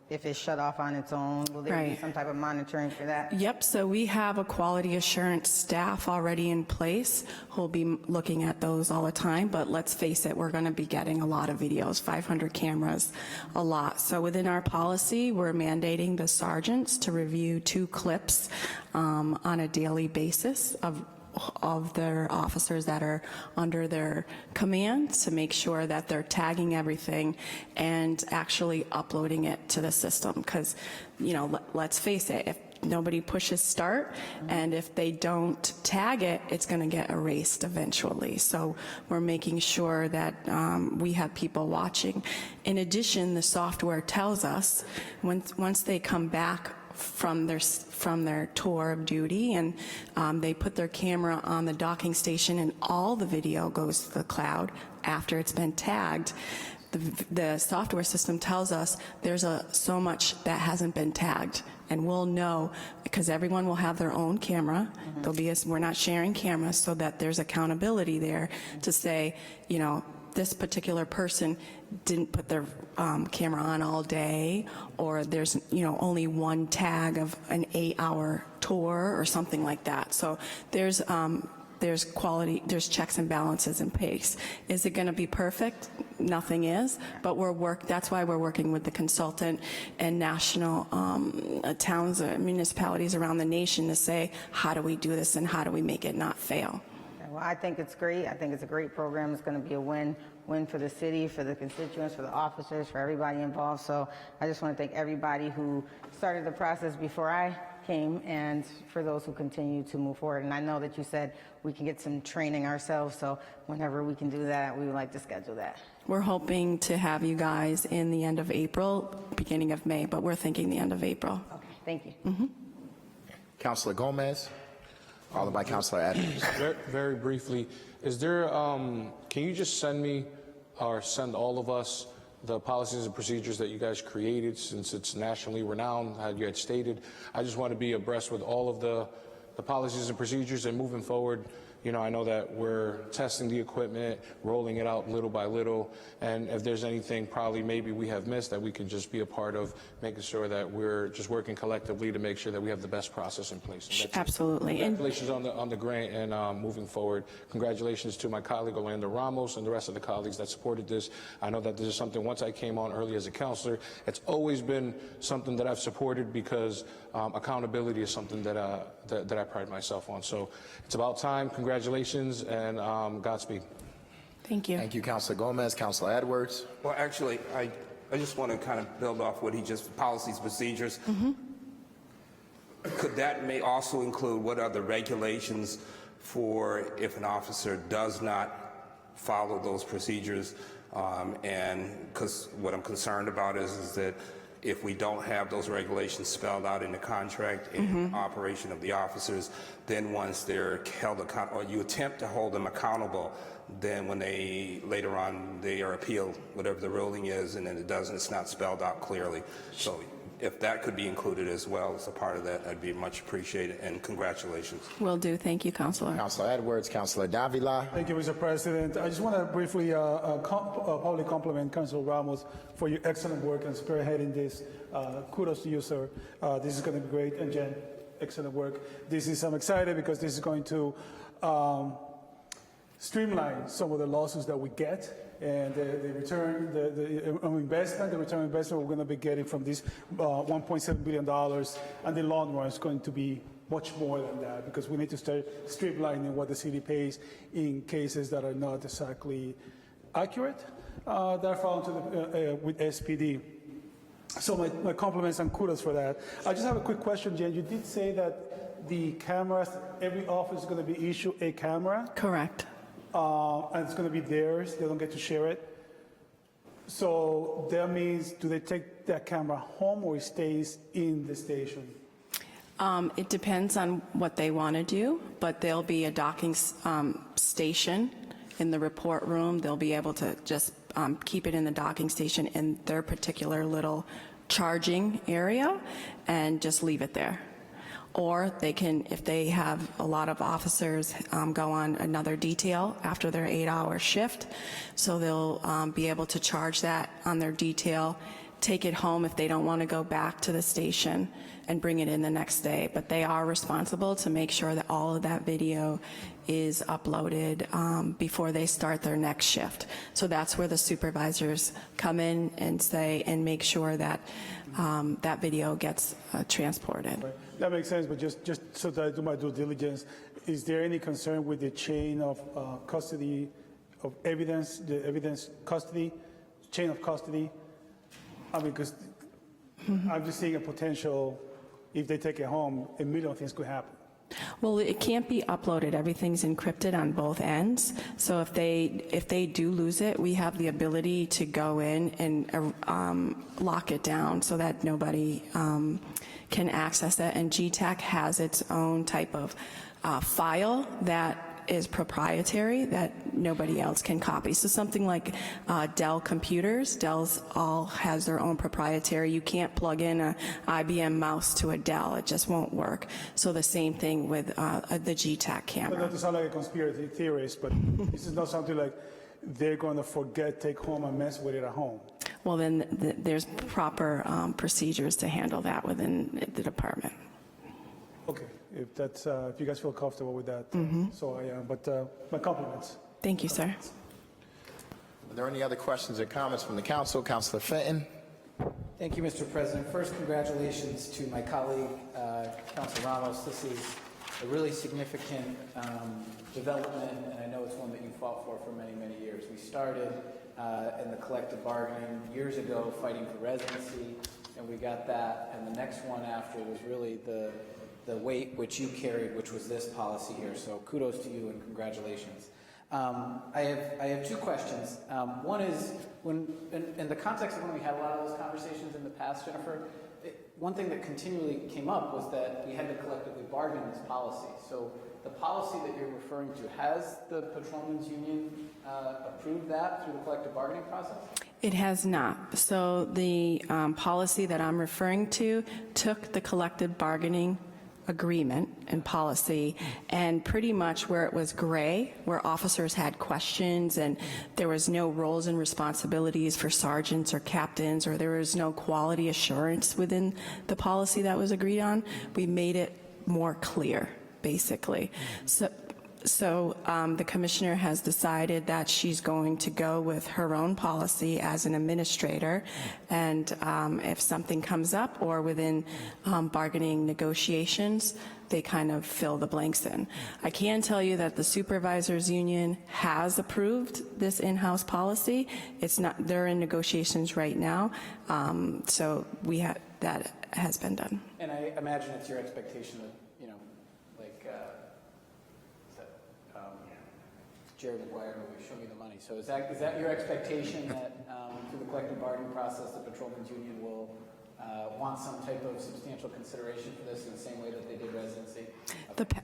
if it's shut off on its own? Will there be some type of monitoring for that? Yep, so we have a quality assurance staff already in place who'll be looking at those all the time, but let's face it, we're going to be getting a lot of videos, 500 cameras, a lot. So within our policy, we're mandating the sergeants to review 2 clips on a daily basis of their officers that are under their command, to make sure that they're tagging everything and actually uploading it to the system. Because, you know, let's face it, if nobody pushes start and if they don't tag it, it's going to get erased eventually. So we're making sure that we have people watching. In addition, the software tells us once they come back from their tour of duty and they put their camera on the docking station and all the video goes to the cloud after it's been tagged, the software system tells us there's so much that hasn't been tagged, and we'll know because everyone will have their own camera. We're not sharing cameras, so that there's accountability there to say, you know, this particular person didn't put their camera on all day, or there's, you know, only one tag of an 8-hour tour or something like that. So there's quality, there's checks and balances in place. Is it going to be perfect? Nothing is, but that's why we're working with the consultant and national towns, municipalities around the nation to say, how do we do this and how do we make it not fail? Well, I think it's great. I think it's a great program. It's going to be a win for the city, for the constituents, for the officers, for everybody involved. So I just want to thank everybody who started the process before I came, and for those who continue to move forward. And I know that you said we can get some training ourselves, so whenever we can do that, we would like to schedule that. We're hoping to have you guys in the end of April, beginning of May, but we're thinking the end of April. Okay, thank you. Councilor Gomez, followed by Councilor Adams. Very briefly, is there, can you just send me or send all of us the policies and procedures that you guys created, since it's nationally renowned, how you had stated? I just want to be abreast with all of the policies and procedures, and moving forward, you know, I know that we're testing the equipment, rolling it out little by little, and if there's anything probably maybe we have missed that we can just be a part of, making sure that we're just working collectively to make sure that we have the best process in place. Absolutely. Congratulations on the grant and moving forward. Congratulations to my colleague Orlando Ramos and the rest of the colleagues that supported this. I know that this is something, once I came on early as a counselor, it's always been something that I've supported, because accountability is something that I pride myself on. So it's about time. Congratulations and Godspeed. Thank you. Thank you, Councilor Gomez. Councilor Edwards. Well, actually, I just want to kind of build off what he just, policies, procedures. Could that may also include what are the regulations for if an officer does not follow those procedures? And because what I'm concerned about is that if we don't have those regulations spelled out in the contract and operation of the officers, then once they're held accountable, or you attempt to hold them accountable, then when they later on they are appealed, whatever the ruling is, and then it doesn't, it's not spelled out clearly. So if that could be included as well as a part of that, that'd be much appreciated, and congratulations. Will do. Thank you, Councilor. Councilor Edwards, Councilor Davila. Thank you, Mr. President. I just want to briefly publicly compliment Councilor Ramos for your excellent work and spearheading this. Kudos to you, sir. This is going to be great. And Jen, excellent work. I'm excited because this is going to streamline some of the lawsuits that we get. And the return, the investment, the return on investment we're going to be getting from this $1.7 billion, and the long run is going to be much more than that, because we need to start streamlining what the city pays in cases that are not exactly accurate, that are found with SPD. So my compliments and kudos for that. I just have a quick question, Jen. You did say that the cameras, every office is going to be issued a camera? Correct. And it's going to be theirs. They don't get to share it. So that means, do they take that camera home or it stays in the station? It depends on what they want to do, but there'll be a docking station in the report room. They'll be able to just keep it in the docking station in their particular little charging area and just leave it there. Or they can, if they have a lot of officers, go on another detail after their 8-hour shift. So they'll be able to charge that on their detail, take it home if they don't want to go back to the station, and bring it in the next day. But they are responsible to make sure that all of that video is uploaded before they start their next shift. So that's where the supervisors come in and say and make sure that that video gets transported. Right. That makes sense, but just so that I do my due diligence, is there any concern with the chain of custody of evidence, the evidence custody, chain of custody? I mean, because I'm just seeing a potential, if they take it home, a million things could happen. Well, it can't be uploaded. Everything's encrypted on both ends. So if they do lose it, we have the ability to go in and lock it down so that nobody can access it. And GTAC has its own type of file that is proprietary that nobody else can copy. So something like Dell computers, Dell's all has their own proprietary. You can't plug in an IBM mouse to a Dell. It just won't work. So the same thing with the GTAC camera. Not to sound like a conspiracy theorist, but this is not something like they're going to forget, take home, and mess with it at home. Well, then there's proper procedures to handle that within the department. Okay, if that's if you guys feel comfortable with that, so I am. But my compliments. Thank you, sir. Are there any other questions or comments from the council? Councilor Fenton. Thank you, Mr. President. First, congratulations to my colleague, Councilor Ramos. This is a really significant development, and I know it's one that you fought for many, many years. We started in the collective bargaining years ago, fighting for residency, and we got that. And the next one after was really the weight which you carried, which was this policy here. So kudos to you and congratulations. I have two questions. One is, when in the context of when we had a lot of those conversations in the past, Jennifer, one thing that continually came up was that we had to collectively bargain this policy. So the policy that you're referring to, has the Patrolmen's Union approved that through the collective bargaining process? It has not. So the policy that I'm referring to took the collective bargaining agreement and policy, and pretty much where it was gray, where officers had questions and there was no roles and responsibilities for sergeants or captains, or there was no quality assurance within the policy that was agreed on, we made it more clear, basically. So the commissioner has decided that she's going to go with her own policy as an administrator, and if something comes up or within bargaining negotiations, they kind of fill the blanks in. I can tell you that the supervisors union has approved this in-house policy. It's not, they're in negotiations right now, so we have, that has been done. And I imagine it's your expectation that, you know, like Jerry Maguire movie, Show Me the Money. So is that your expectation that through the collective bargaining process, the Patrolmen's Union will want some type of substantial consideration for this in the same way that they did residency?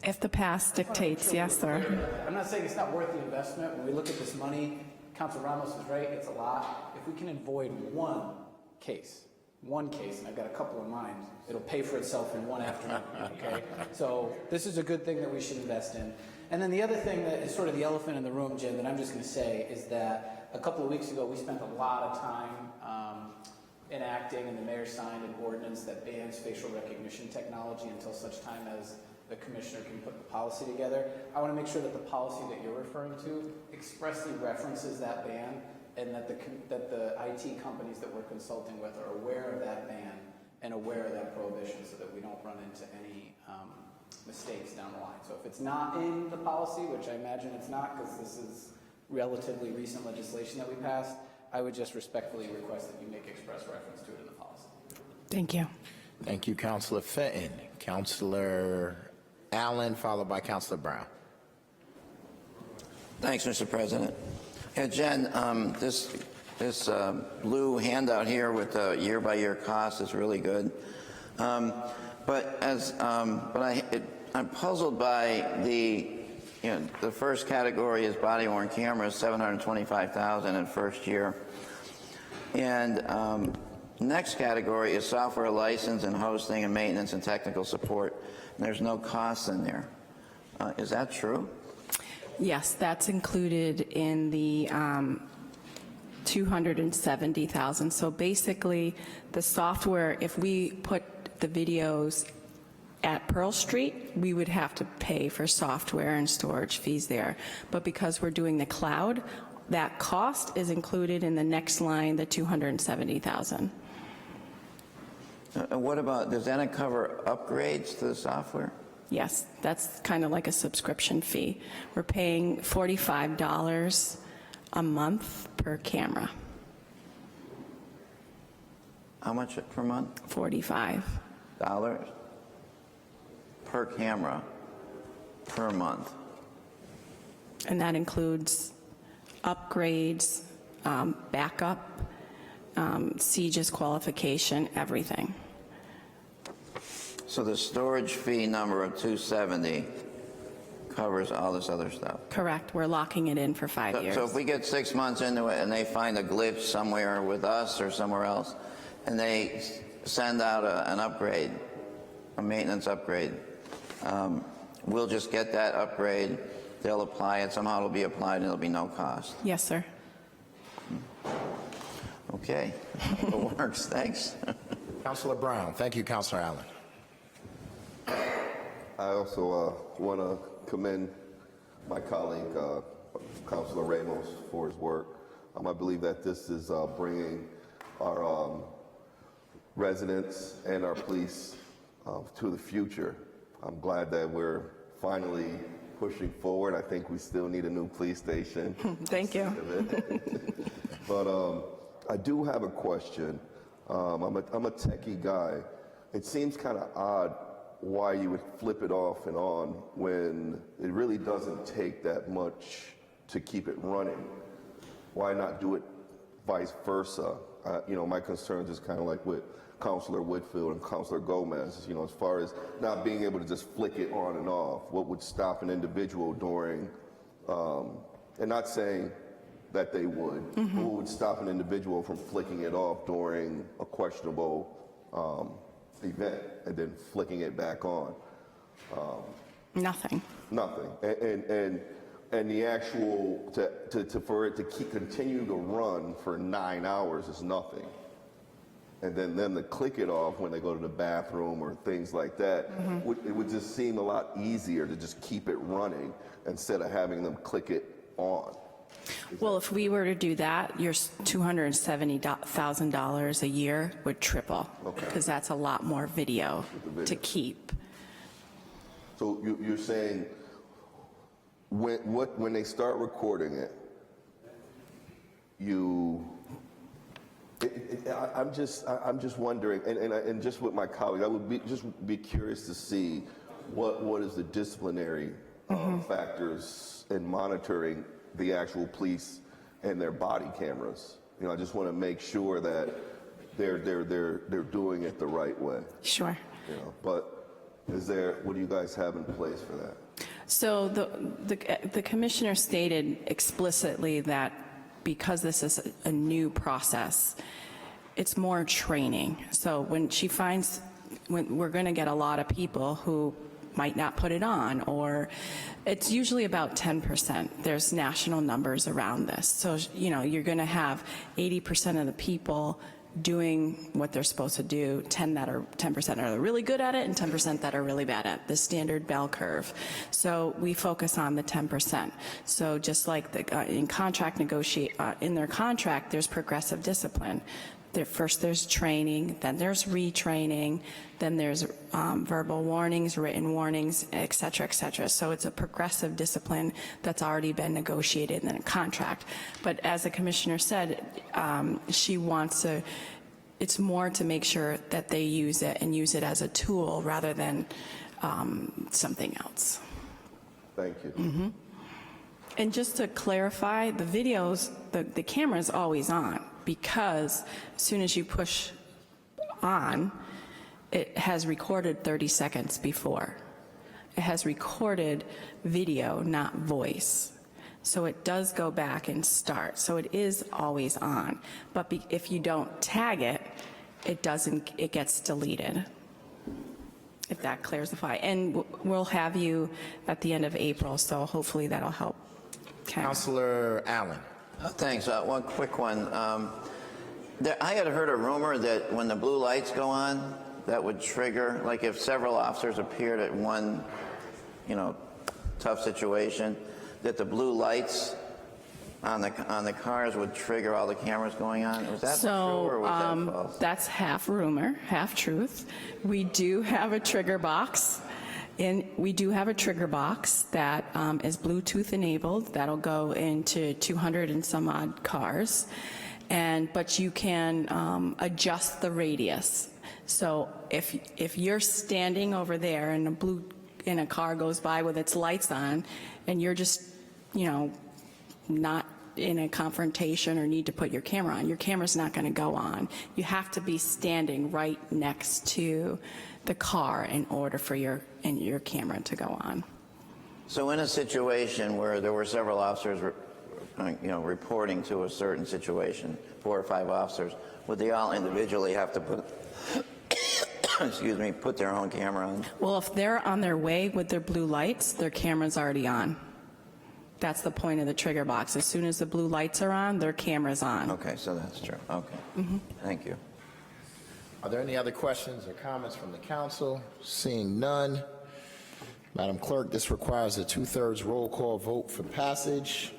If the past dictates, yes, sir. I'm not saying it's not worth the investment. When we look at this money, Council Ramos is right, it's a lot. If we can avoid one case, one case, and I've got a couple in mind, it'll pay for itself in one afternoon, okay? So this is a good thing that we should invest in. And then the other thing that is sort of the elephant in the room, Jim, that I'm just going to say is that a couple of weeks ago, we spent a lot of time enacting, and the mayor signed an ordinance that bans facial recognition technology until such time as the commissioner can put the policy together. I want to make sure that the policy that you're referring to expressly references that ban, and that the IT companies that we're consulting with are aware of that ban and aware of that prohibition, so that we don't run into any mistakes down the line. So if it's not in the policy, which I imagine it's not because this is relatively recent legislation that we passed, I would just respectfully request that you make express reference to it in the policy. Thank you. Thank you, Councilor Fenton. Councilor Allen, followed by Councilor Brown. Thanks, Mr. President. Yeah, Jen, this blue handout here with the year-by-year cost is really good. I'm puzzled by the first category is body-worn cameras, $725,000 in first year, and next category is software license and hosting and maintenance and technical support. And there's no costs in there. Is that true? Yes, that's included in the $270,000. So basically, the software, if we put the videos at Pearl Street, we would have to pay for software and storage fees there. But because we're doing the cloud, that cost is included in the next line, the $270,000. What about, does that cover upgrades to the software? Yes, that's kind of like a subscription fee. We're paying $45 a month per camera. How much per month? $45. Per camera per month. And that includes upgrades, backup, CJIS qualification, everything. So the storage fee number of $270 covers all this other stuff? Correct. We're locking it in for 5 years. So if we get 6 months into it and they find a glitch somewhere with us or somewhere else, and they send out an upgrade, a maintenance upgrade, we'll just get that upgrade, they'll apply it, somehow it'll be applied and there'll be no cost. Yes, sir. Okay, it works, thanks. Councilor Brown. Thank you, Councilor Allen. I also want to commend my colleague, Councilor Ramos, for his work. I believe that this is bringing our residents and our police to the future. I'm glad that we're finally pushing forward. I think we still need a new police station. Thank you. But I do have a question. I'm a techie guy. It seems kind of odd why you would flip it off and on when it really doesn't take that much to keep it running. Why not do it vice versa? My concerns is kind of like with Councilor Whitfield and Councilor Gomez, as far as not being able to just flick it on and off. What would stop an individual during, and not saying that they would, but what would stop an individual from flicking it off during a questionable event and then flicking it back on? Nothing. Nothing. And the actual, for it to continue to run for 9 hours is nothing. And then to click it off when they go to the bathroom or things like that, it would just seem a lot easier to just keep it running instead of having them click it on. Well, if we were to do that, your $270,000 a year would triple, because that's a lot more video to keep. So you're saying when they start recording it, I'm just wondering, and just with my colleague, I would be curious to see what is the disciplinary factors in monitoring the actual police and their body cameras. I just want to make sure that they're doing it the right way. Sure. But what do you guys have in place for that? So the commissioner stated explicitly that because this is a new process, it's more training. So when she finds, when we're going to get a lot of people who might not put it on, or it's usually about 10%. There's national numbers around this. So, you know, you're going to have 80% of the people doing what they're supposed to do, 10% are really good at it, and 10% that are really bad at it, the standard bell curve. So we focus on the 10%. So just like in contract in their contract, there's progressive discipline. First there's training, then there's retraining, then there's verbal warnings, written warnings, et cetera, et cetera. So it's a progressive discipline that's already been negotiated in a contract. But as the commissioner said, she wants to, it's more to make sure that they use it and use it as a tool rather than something else. Thank you. Mm-hmm. And just to clarify, the videos, the camera is always on, because as soon as you push on, it has recorded 30 seconds before. It has recorded video, not voice. So it does go back and start. So it is always on. But if you don't tag it, it gets deleted. If that clarifies. And we'll have you at the end of April, so hopefully that'll help. Okay. Councilor Allen. Thanks. One quick one. I had heard a rumor that when the blue lights go on, that would trigger, like if several officers appeared at one, tough situation, that the blue lights on the cars would trigger all the cameras going on. Was that true or was that false? That's half rumor, half truth. We do have a trigger box. And we do have a trigger box that is Bluetooth enabled. That'll go into 200 and some odd cars. But you can adjust the radius. So if you're standing over there and a car goes by with its lights on, and you're just, not in a confrontation or need to put your camera on, your camera's not going to go on. You have to be standing right next to the car in order for your camera to go on. So in a situation where there were several officers, reporting to a certain situation, 4 or 5 officers, would they all individually have to put their own camera on? Well, if they're on their way with their blue lights, their camera's already on. That's the point of the trigger box. As soon as the blue lights are on, their camera's on. Okay, so that's true. Okay. Mm-hmm. Thank you. Are there any other questions or comments from the council? Seeing none, Madam Clerk, this requires a 2/3 roll call vote for passage.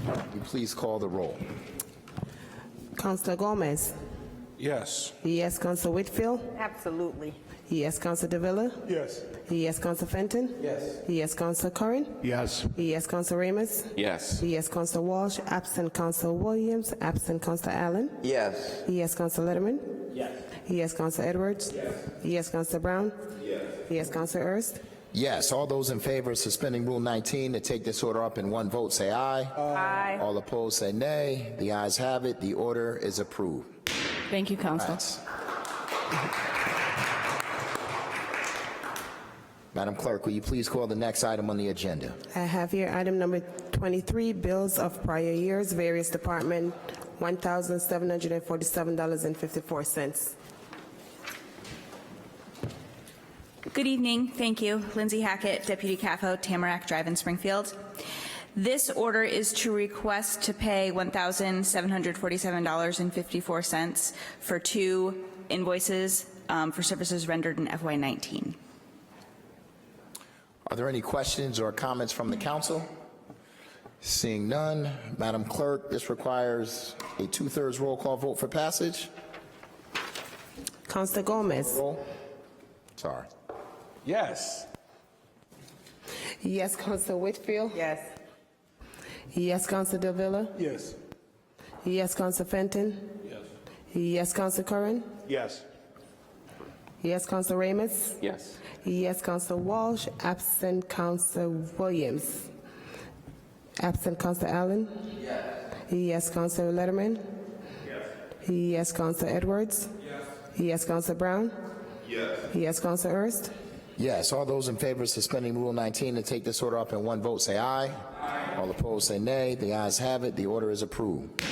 Will you please call the roll? Councilor Gomez? Yes. Yes, Councilor Whitfield? Absolutely. Yes, Councilor Davila? Yes. Yes, Councilor Fenton? Yes. Yes, Councilor Curran? Yes. Yes, Councilor Ramos? Yes. Yes, Councilor Walsh. Absent Councilor Williams. Absent Councilor Allen. Yes. Yes, Councilor Letterman. Yes. Yes, Councilor Edwards. Yes. Yes, Councilor Brown. Yes. Yes, Councilor Ernst. Yes. All those in favor of suspending Rule 19 to take this order up in one vote, say aye. Aye. All opposed, say nay. The ayes have it. The order is approved. Thank you, Council. Madam Clerk, will you please call the next item on the agenda? I have here item number 23, bills of prior years, various department, $1,747.54. Good evening. Thank you. Lindsay Hackett, Deputy CAFO, Tamarack Drive in Springfield. This order is to request to pay $1,747.54 for 2 invoices for services rendered in FY19. Are there any questions or comments from the council? Seeing none, Madam Clerk, this requires a 2/3 roll call vote for passage. Councilor Gomez? Roll. Sorry. Yes. Yes, Councilor Whitfield. Yes. Yes, Councilor Davila. Yes. Yes, Councilor Fenton. Yes. Yes, Councilor Curran. Yes. Yes, Councilor Ramos. Yes. Yes, Councilor Walsh. Absent Councilor Williams. Absent Councilor Allen. Yes, Councilor Letterman. Yes, Councilor Edwards. Yes, Councilor Brown. Yes, Councilor Ernst. Yes. All those in favor of suspending Rule 19 to take this order up in one vote, say aye. All opposed, say nay. The ayes have it. The order is approved.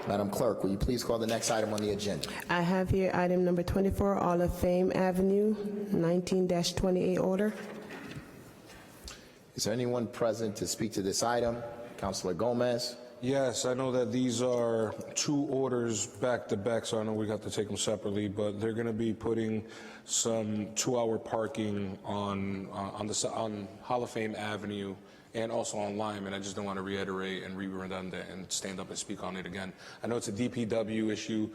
Madam Clerk, will you please call the next item on the agenda? I have here item number 24, Hall of Fame Avenue, 19-28 order. Is there anyone present to speak to this item? Councilor Gomez? Yes, I know that these are two orders back to back, so I know we got to take them separately, but they're going to be putting some 2-hour parking on Hall of Fame Avenue and also on Lyman. I just don't want to reiterate and redundant and stand up and speak on it again. I know it's a DPW issue.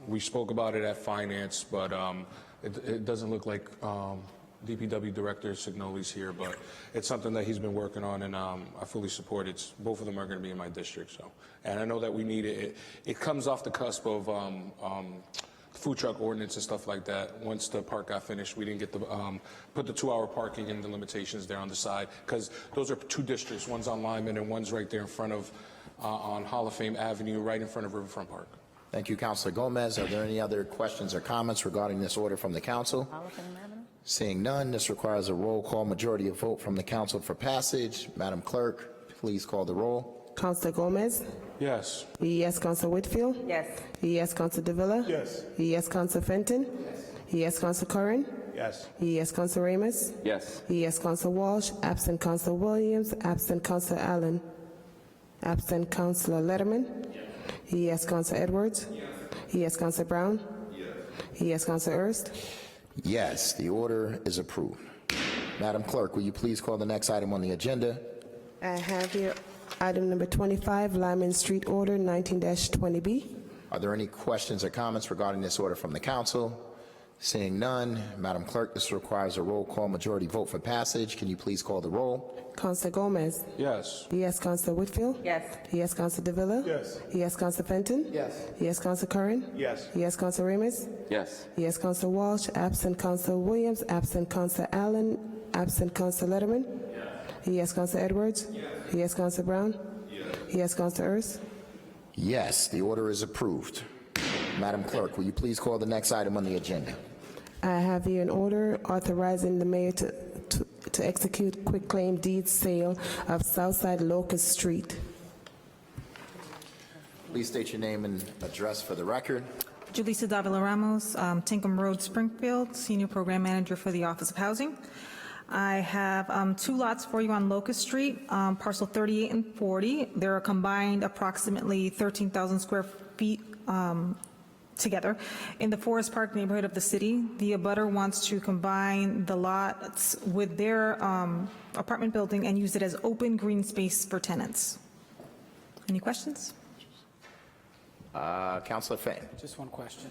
We spoke about it at Finance, but it doesn't look like DPW Director Signoli's here, but it's something that he's been working on, and I fully support it. Both of them are going to be in my district, so. And I know that we need it. It comes off the cusp of food truck ordinance and stuff like that. Once the park got finished, we didn't get to put the 2-hour parking and the limitations there on the side, because those are two districts. One's on Lyman and one's right there in front of, on Hall of Fame Avenue, right in front of Riverfront Park. Thank you, Councilor Gomez. Are there any other questions or comments regarding this order from the council? Seeing none, this requires a roll call majority of vote from the council for passage. Madam Clerk, please call the roll. Councilor Gomez? Yes. Yes, Councilor Whitfield? Yes. Yes, Councilor Davila? Yes. Yes, Councilor Fenton? Yes, Councilor Curran? Yes. Yes, Councilor Ramos? Yes. Yes, Councilor Walsh. Absent Councilor Williams. Absent Councilor Allen. Absent Councilor Letterman. Yes, Councilor Edwards. Yes, Councilor Brown. Yes, Councilor Erst. Yes, the order is approved. Madam Clerk, will you please call the next item on the agenda? I have here item number 25, Lyman Street Order, 19-20B. Are there any questions or comments regarding this order from the council? Seeing none, Madam Clerk, this requires a roll call majority vote for passage. Can you please call the roll? Councilor Gomez? Yes. Yes, Councilor Whitfield? Yes. Yes, Councilor Davila? Yes. Yes, Councilor Fenton? Yes. Yes, Councilor Curran? Yes. Yes, Councilor Ramos? Yes. Yes, Councilor Walsh. Absent Councilor Williams. Absent Councilor Allen. Absent Councilor Letterman? Yes, Councilor Edwards? Yes, Councilor Brown? Yes, Councilor Erst. Yes, the order is approved. Madam Clerk, will you please call the next item on the agenda? I have here an order authorizing the mayor to execute quitclaim deed sale of Southside Locust Street. Please state your name and address for the record. Julissa Davila Ramos, Tinkham Road, Springfield, Senior Program Manager for the Office of Housing. I have 2 lots for you on Locust Street, parcel 38 and 40. There are combined approximately 13,000 square feet together in the Forest Park neighborhood of the city. The abutter wants to combine the lots with their apartment building and use it as open green space for tenants. Any questions? Councilor Fane. Just one question.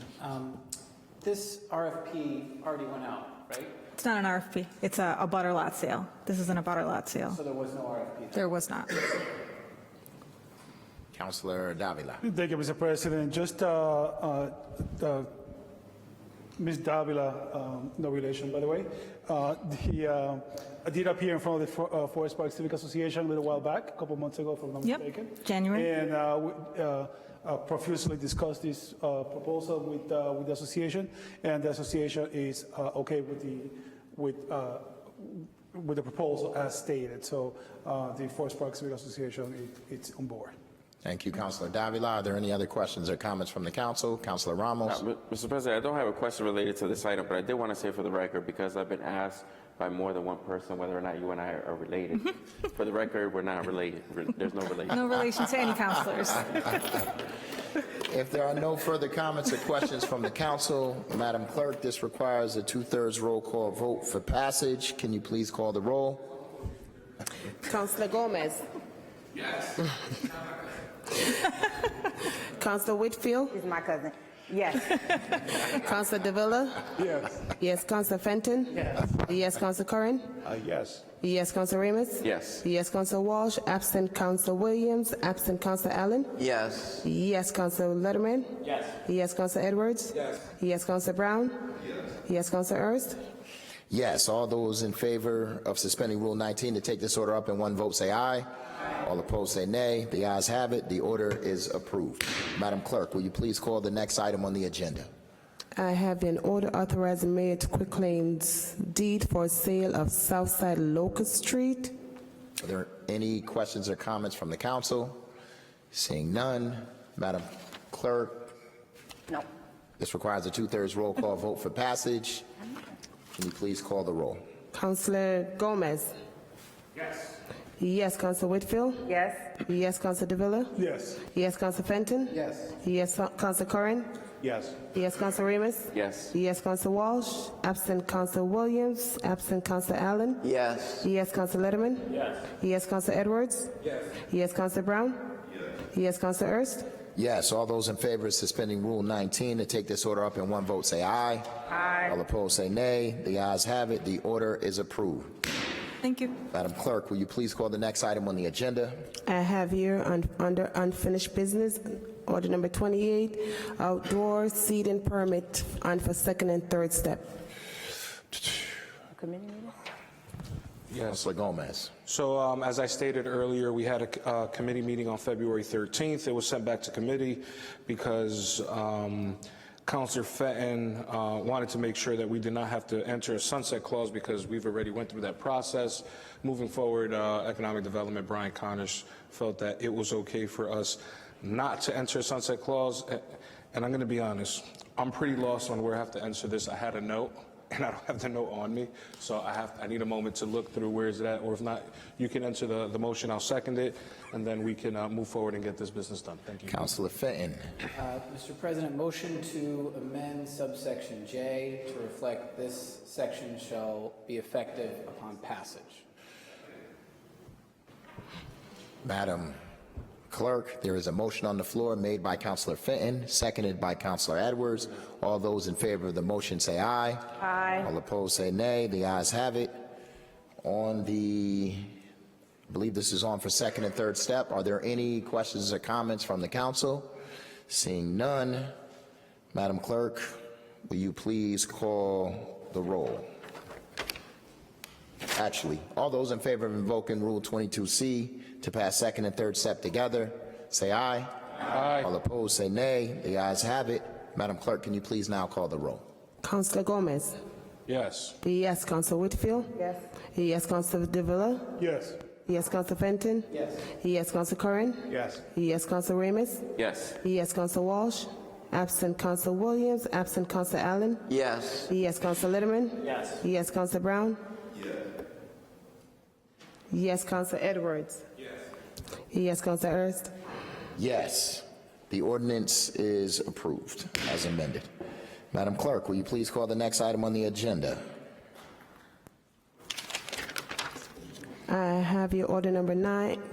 This RFP already went out, right? It's not an RFP. It's a butter lot sale. This isn't a butter lot sale. So there was no RFP? There was not. Councilor Davila. Thank you, Mr. President. Just Ms. Davila, no relation, by the way. He did appear in front of the Forest Park Civic Association a little while back, a couple months ago, if I'm not mistaken. January. And profusely discussed this proposal with the association, and the association is okay with the proposal as stated. So the Forest Park Civic Association, it's on board. Thank you, Councilor Davila. Are there any other questions or comments from the council? Councilor Ramos. Mr. President, I don't have a question related to this item, but I did want to say for the record, because I've been asked by more than one person whether or not you and I are related. For the record, we're not related. There's no relation. No relation to any councilors. If there are no further comments or questions from the council, Madam Clerk, this requires a 2/3 roll call vote for passage. Can you please call the roll? Councilor Gomez? Yes. Councilor Whitfield? He's my cousin. Yes. Councilor Davila? Yes. Yes, Councilor Fenton? Yes. Yes, Councilor Curran? Yes. Yes, Councilor Ramos? Yes. Yes, Councilor Walsh. Absent Councilor Williams. Absent Councilor Allen? Yes. Yes, Councilor Letterman? Yes. Yes, Councilor Edwards? Yes. Yes, Councilor Brown? Yes, Councilor Erst? Yes. All those in favor of suspending Rule 19 to take this order up in one vote say aye. All opposed say nay. The ayes have it. The order is approved. Madam Clerk, will you please call the next item on the agenda? I have an order authorizing mayor to quitclaims deed for sale of Southside Locust Street. Are there any questions or comments from the council? Seeing none, Madam Clerk, No. this requires a 2/3 roll call vote for passage. Can you please call the roll? Councillor Gomez. Yes. Yes, Councillor Whitfield. Yes. Yes, Councillor Davila. Yes. Yes, Councillor Fenton. Yes. Yes, Councillor Curran. Yes. Yes, Councillor Remus. Yes. Yes, Councillor Walsh. Absent Councillor Williams. Absent Councillor Allen. Yes. Yes, Councillor Letterman. Yes. Yes, Councillor Edwards. Yes. Yes, Councillor Brown. Yes, Councillor Erst. Yes, all those in favor of suspending Rule 19 to take this order up in one vote, say aye. Aye. All opposed, say nay. The ayes have it. The order is approved. Thank you. Madam Clerk, will you please call the next item on the agenda? I have here under unfinished business, order number 28, outdoor seating permit on for second and third step. Committee meeting? Yes. Councilor Gomez. So as I stated earlier, we had a committee meeting on February 13th. It was sent back to committee because Councilor Fenton wanted to make sure that we did not have to enter a sunset clause because we've already went through that process. Moving forward, Economic Development, Brian Connors felt that it was okay for us not to enter a sunset clause. And I'm going to be honest, I'm pretty lost on where I have to enter this. I had a note, and I don't have the note on me, so I need a moment to look through where is it at, or if not, you can enter the motion, I'll second it, and then we can move forward and get this business done. Thank you. Councilor Fenton. Mr. President, motion to amend subsection J to reflect this section shall be effective upon passage. Madam Clerk, there is a motion on the floor made by Councilor Fenton, seconded by Councilor Edwards. All those in favor of the motion say aye. Aye. All opposed say nay. The ayes have it. On the, I believe this is on for second and third step. Are there any questions or comments from the council? Seeing none, Madam Clerk, will you please call the roll? Actually, all those in favor of invoking Rule 22C to pass second and third step together, say aye. Aye. All opposed, say nay. The ayes have it. Madam Clerk, can you please now call the roll? Councillor Gomez. Yes. Yes, Councillor Whitfield. Yes. Yes, Councillor Davila. Yes. Yes, Councillor Fenton. Yes. Yes, Councillor Curran. Yes. Yes, Councillor Remus. Yes. Yes, Councillor Walsh. Absent Councillor Williams. Absent Councillor Allen. Yes. Yes, Councillor Letterman. Yes. Yes, Councillor Brown. Yes, Councillor Edwards. Yes. Yes, Councillor Erst. Yes. The ordinance is approved as amended. Madam Clerk, will you please call the next item on the agenda? I have your order number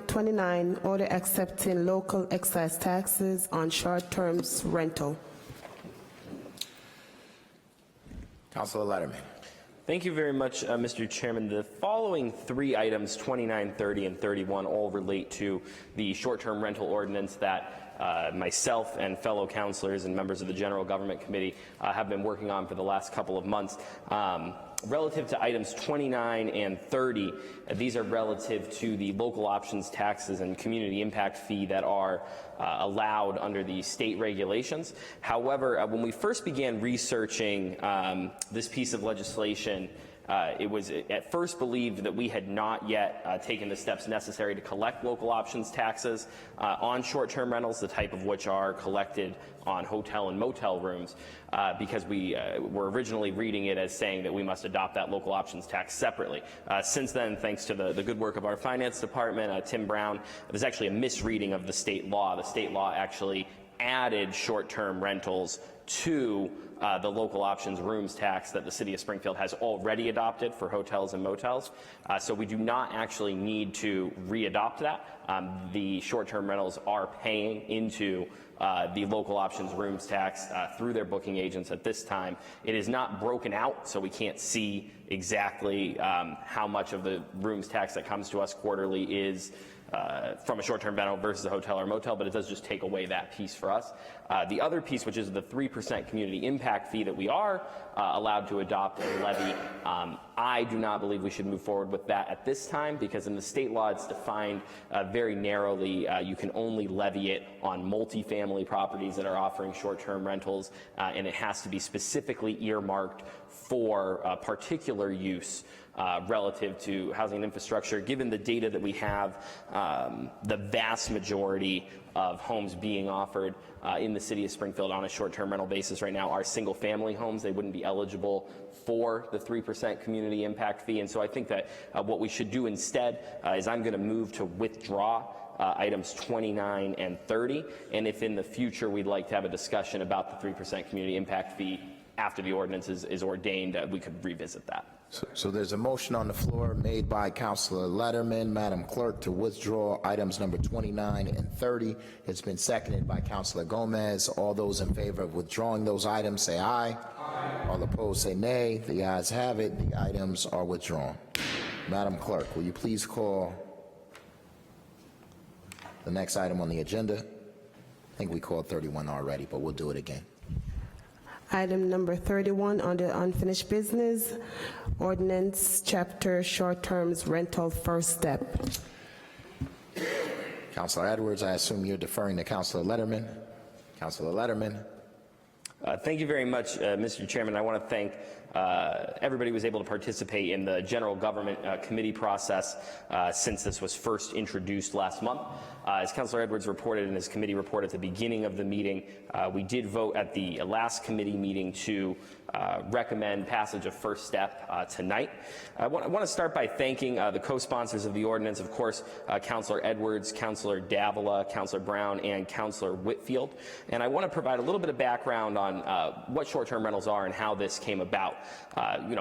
29, order accepting local excise taxes on short-term rental. Councilor Letterman. Thank you very much, Mr. Chairman. The following three items, 29, 30, and 31, all relate to the short-term rental ordinance that myself and fellow councilors and members of the General Government Committee have been working on for the last couple of months. Relative to items 29 and 30, these are relative to the local options taxes and community impact fee that are allowed under the state regulations. However, when we first began researching this piece of legislation, it was at first believed that we had not yet taken the steps necessary to collect local options taxes on short-term rentals, the type of which are collected on hotel and motel rooms, because we were originally reading it as saying that we must adopt that local options tax separately. Since then, thanks to the good work of our finance department, Tim Brown, there's actually a misreading of the state law. The state law actually added short-term rentals to the local options rooms tax that the city of Springfield has already adopted for hotels and motels. So we do not actually need to re-adopt that. The short-term rentals are paying into the local options rooms tax through their booking agents at this time. It is not broken out, so we can't see exactly how much of the rooms tax that comes to us quarterly is from a short-term rental versus a hotel or motel, but it does just take away that piece for us. The other piece, which is the 3% community impact fee that we are allowed to adopt and levy, I do not believe we should move forward with that at this time, because in the state law it's defined very narrowly. You can only levy it on multifamily properties that are offering short-term rentals, and it has to be specifically earmarked for particular use relative to housing and infrastructure. Given the data that we have, the vast majority of homes being offered in the city of Springfield on a short-term rental basis right now are single-family homes. They wouldn't be eligible for the 3% community impact fee. And so I think that what we should do instead is I'm going to move to withdraw items 29 and 30. And if in the future we'd like to have a discussion about the 3% community impact fee after the ordinance is ordained, we could revisit that. So there's a motion on the floor made by Councilor Letterman, Madam Clerk, to withdraw items number 29 and 30. It's been seconded by Councilor Gomez. All those in favor of withdrawing those items say aye. Aye. All opposed say nay. The ayes have it. The items are withdrawn. Madam Clerk, will you please call the next item on the agenda? I think we called 31 already, but we'll do it again. Item number 31 under unfinished business, Ordinance Chapter Short Terms Rental First Step. Councilor Edwards, I assume you're deferring to Councilor Letterman. Councilor Letterman. Thank you very much, Mr. Chairman. I want to thank everybody who was able to participate in the general government committee process since this was first introduced last month. As Councilor Edwards reported in his committee report at the beginning of the meeting, we did vote at the last committee meeting to recommend passage of first step tonight. I want to start by thanking the co-sponsors of the ordinance, of course, Councilor Edwards, Councilor Davila, Councilor Brown, and Councilor Whitfield. And I want to provide a little bit of background on what short-term rentals are and how this came about.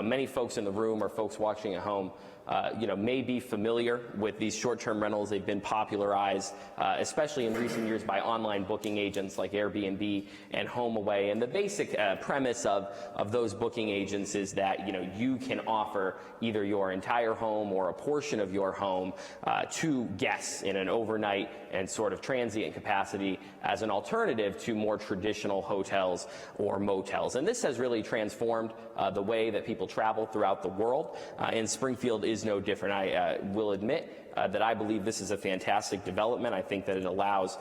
Many folks in the room or folks watching at home may be familiar with these short-term rentals. They've been popularized, especially in recent years, by online booking agents like Airbnb and HomeAway. And the basic premise of those booking agents is that you can offer either your entire home or a portion of your home to guests in an overnight and sort of transient capacity as an alternative to more traditional hotels or motels. And this has really transformed the way that people travel throughout the world, and Springfield is no different. I will admit that I believe this is a fantastic development. I think that it allows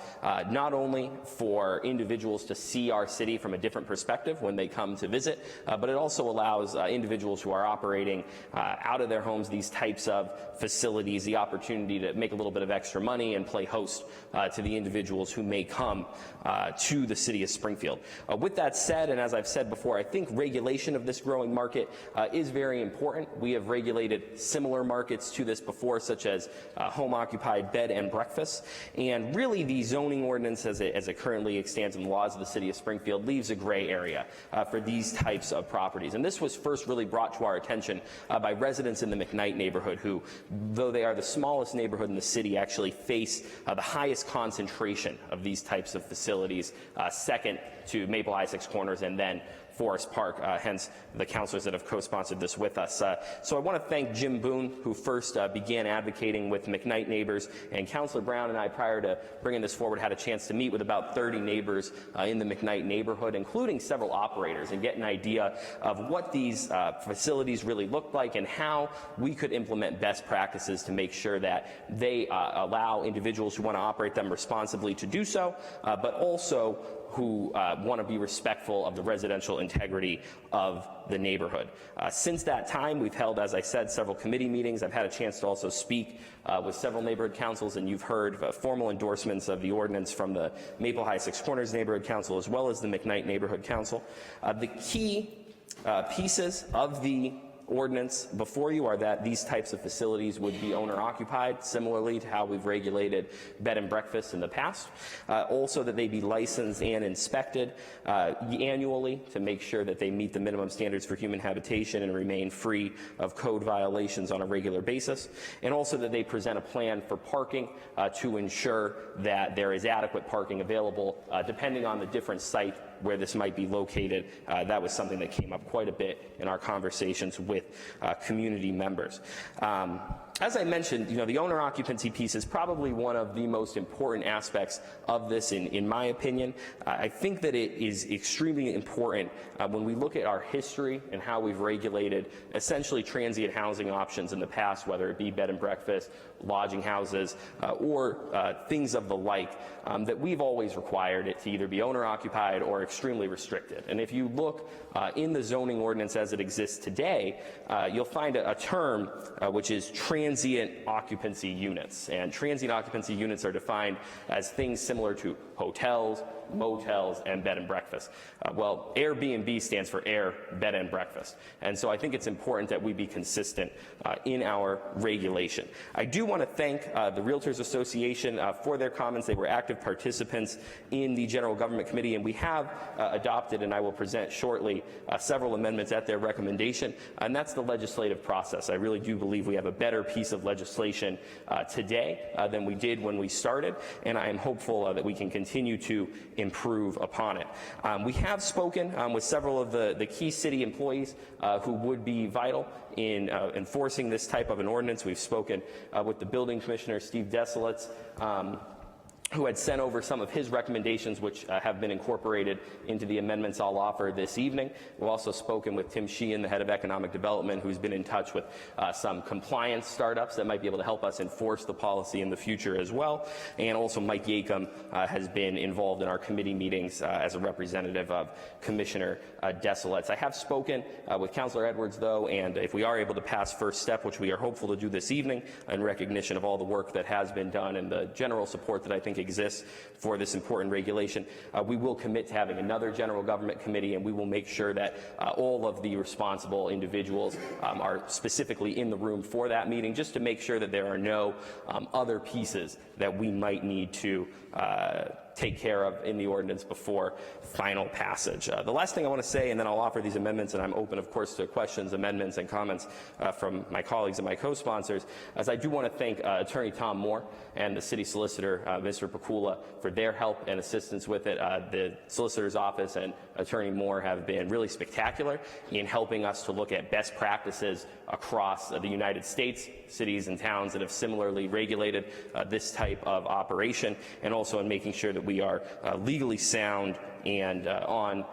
not only for individuals to see our city from a different perspective when they come to visit, but it also allows individuals who are operating out of their homes these types of facilities the opportunity to make a little bit of extra money and play host to the individuals who may come to the city of Springfield. With that said, and as I've said before, I think regulation of this growing market is very important. We have regulated similar markets to this before, such as home-occupied bed and breakfast. And really, the zoning ordinance as it currently stands in the laws of the city of Springfield leaves a gray area for these types of properties. And this was first really brought to our attention by residents in the McKnight neighborhood who, though they are the smallest neighborhood in the city, actually face the highest concentration of these types of facilities, second to Maple High Six Corners and then Forest Park, hence the councilors that have co-sponsored this with us. So I want to thank Jim Boone, who first began advocating with McKnight neighbors, and Councilor Brown and I, prior to bringing this forward, had a chance to meet with about 30 neighbors in the McKnight neighborhood, including several operators, and get an idea of what these facilities really look like and how we could implement best practices to make sure that they allow individuals who want to operate them responsibly to do so, but also who want to be respectful of the residential integrity of the neighborhood. Since that time, we've held, as I said, several committee meetings. I've had a chance to also speak with several neighborhood councils, and you've heard formal endorsements of the ordinance from the Maple High Six Corners Neighborhood Council as well as the McKnight Neighborhood Council. The key pieces of the ordinance before you are that these types of facilities would be owner-occupied, similarly to how we've regulated bed and breakfast in the past. Also that they be licensed and inspected annually to make sure that they meet the minimum standards for human habitation and remain free of code violations on a regular basis. And also that they present a plan for parking to ensure that there is adequate parking available depending on the different site where this might be located. That was something that came up quite a bit in our conversations with community members. As I mentioned, the owner occupancy piece is probably one of the most important aspects of this in my opinion. I think that it is extremely important when we look at our history and how we've regulated essentially transient housing options in the past, whether it be bed and breakfast, lodging houses, or things of the like, that we've always required it to either be owner occupied or extremely restricted. And if you look in the zoning ordinance as it exists today, you'll find a term which is transient occupancy units. And transient occupancy units are defined as things similar to hotels, motels, and bed and breakfast. Well, Airbnb stands for air, bed, and breakfast. And so I think it's important that we be consistent in our regulation. I do want to thank the Realtors Association for their comments. They were active participants in the General Government Committee, and we have adopted, and I will present shortly, several amendments at their recommendation, and that's the legislative process. I really do believe we have a better piece of legislation today than we did when we started, and I am hopeful that we can continue to improve upon it. We have spoken with several of the key city employees who would be vital in enforcing this type of an ordinance. We've spoken with the building commissioner, Steve Desolitz, who had sent over some of his recommendations, which have been incorporated into the amendments I'll offer this evening. We've also spoken with Tim Sheehan, the head of economic development, who's been in touch with some compliance startups that might be able to help us enforce the policy in the future as well. And also Mike Yakum has been involved in our committee meetings as a representative of Commissioner Desolitz. I have spoken with Councilor Edwards, though, and if we are able to pass first step, which we are hopeful to do this evening, in recognition of all the work that has been done and the general support that I think exists for this important regulation, we will commit to having another General Government Committee, and we will make sure that all of the responsible individuals are specifically in the room for that meeting, just to make sure that there are no other pieces that we might need to take care of in the ordinance before final passage. The last thing I want to say, and then I'll offer these amendments, and I'm open, of course, to questions, amendments, and comments from my colleagues and my co-sponsors, as I do want to thank Attorney Tom Moore and the City Solicitor, Mr. Pakula, for their help and assistance with it. The Solicitor's Office and Attorney Moore have been really spectacular in helping us to look at best practices across the United States, cities and towns that have similarly regulated this type of operation, and also in making sure that we are legally sound and on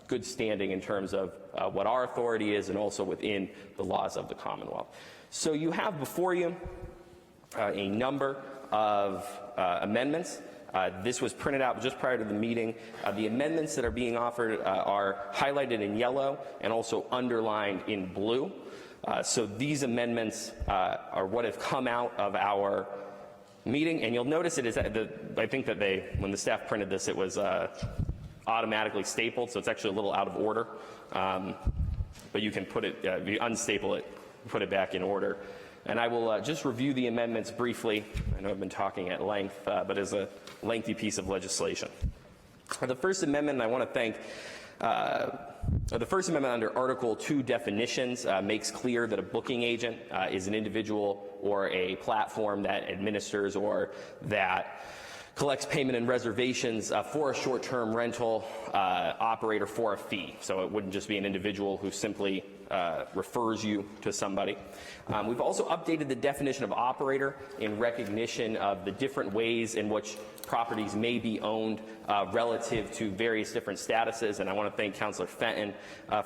good standing in terms of what our authority is and also within the laws of the Commonwealth. So you have before you a number of amendments. This was printed out just prior to the meeting. The amendments that are being offered are highlighted in yellow and also underlined in blue. So these amendments are what have come out of our meeting, and you'll notice it is I think that when the staff printed this, it was automatically stapled, so it's actually a little out of order. But you can put it, if you unstaple it, put it back in order. And I will just review the amendments briefly. I know I've been talking at length, but it's a lengthy piece of legislation. The First Amendment, I want to thank the First Amendment under Article 2 definitions makes clear that a booking agent is an individual or a platform that administers or that collects payment and reservations for a short-term rental operator for a fee. So it wouldn't just be an individual who simply refers you to somebody. We've also updated the definition of operator in recognition of the different ways in which properties may be owned relative to various different statuses, and I want to thank Councilor Fenton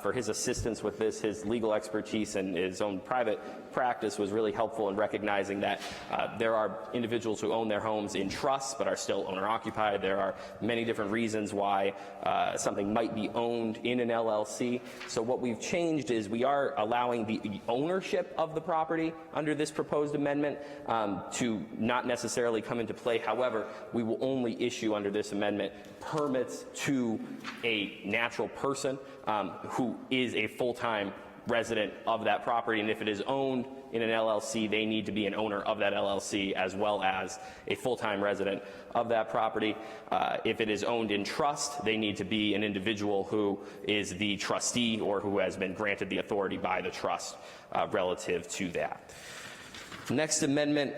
for his assistance with this. His legal expertise and his own private practice was really helpful in recognizing that there are individuals who own their homes in trust but are still owner-occupied. There are many different reasons why something might be owned in an LLC. So what we've changed is we are allowing the ownership of the property under this proposed amendment to not necessarily come into play. However, we will only issue under this amendment permits to a natural person who is a full-time resident of that property, and if it is owned in an LLC, they need to be an owner of that LLC as well as a full-time resident of that property. If it is owned in trust, they need to be an individual who is the trustee or who has been granted the authority by the trust relative to that. Next amendment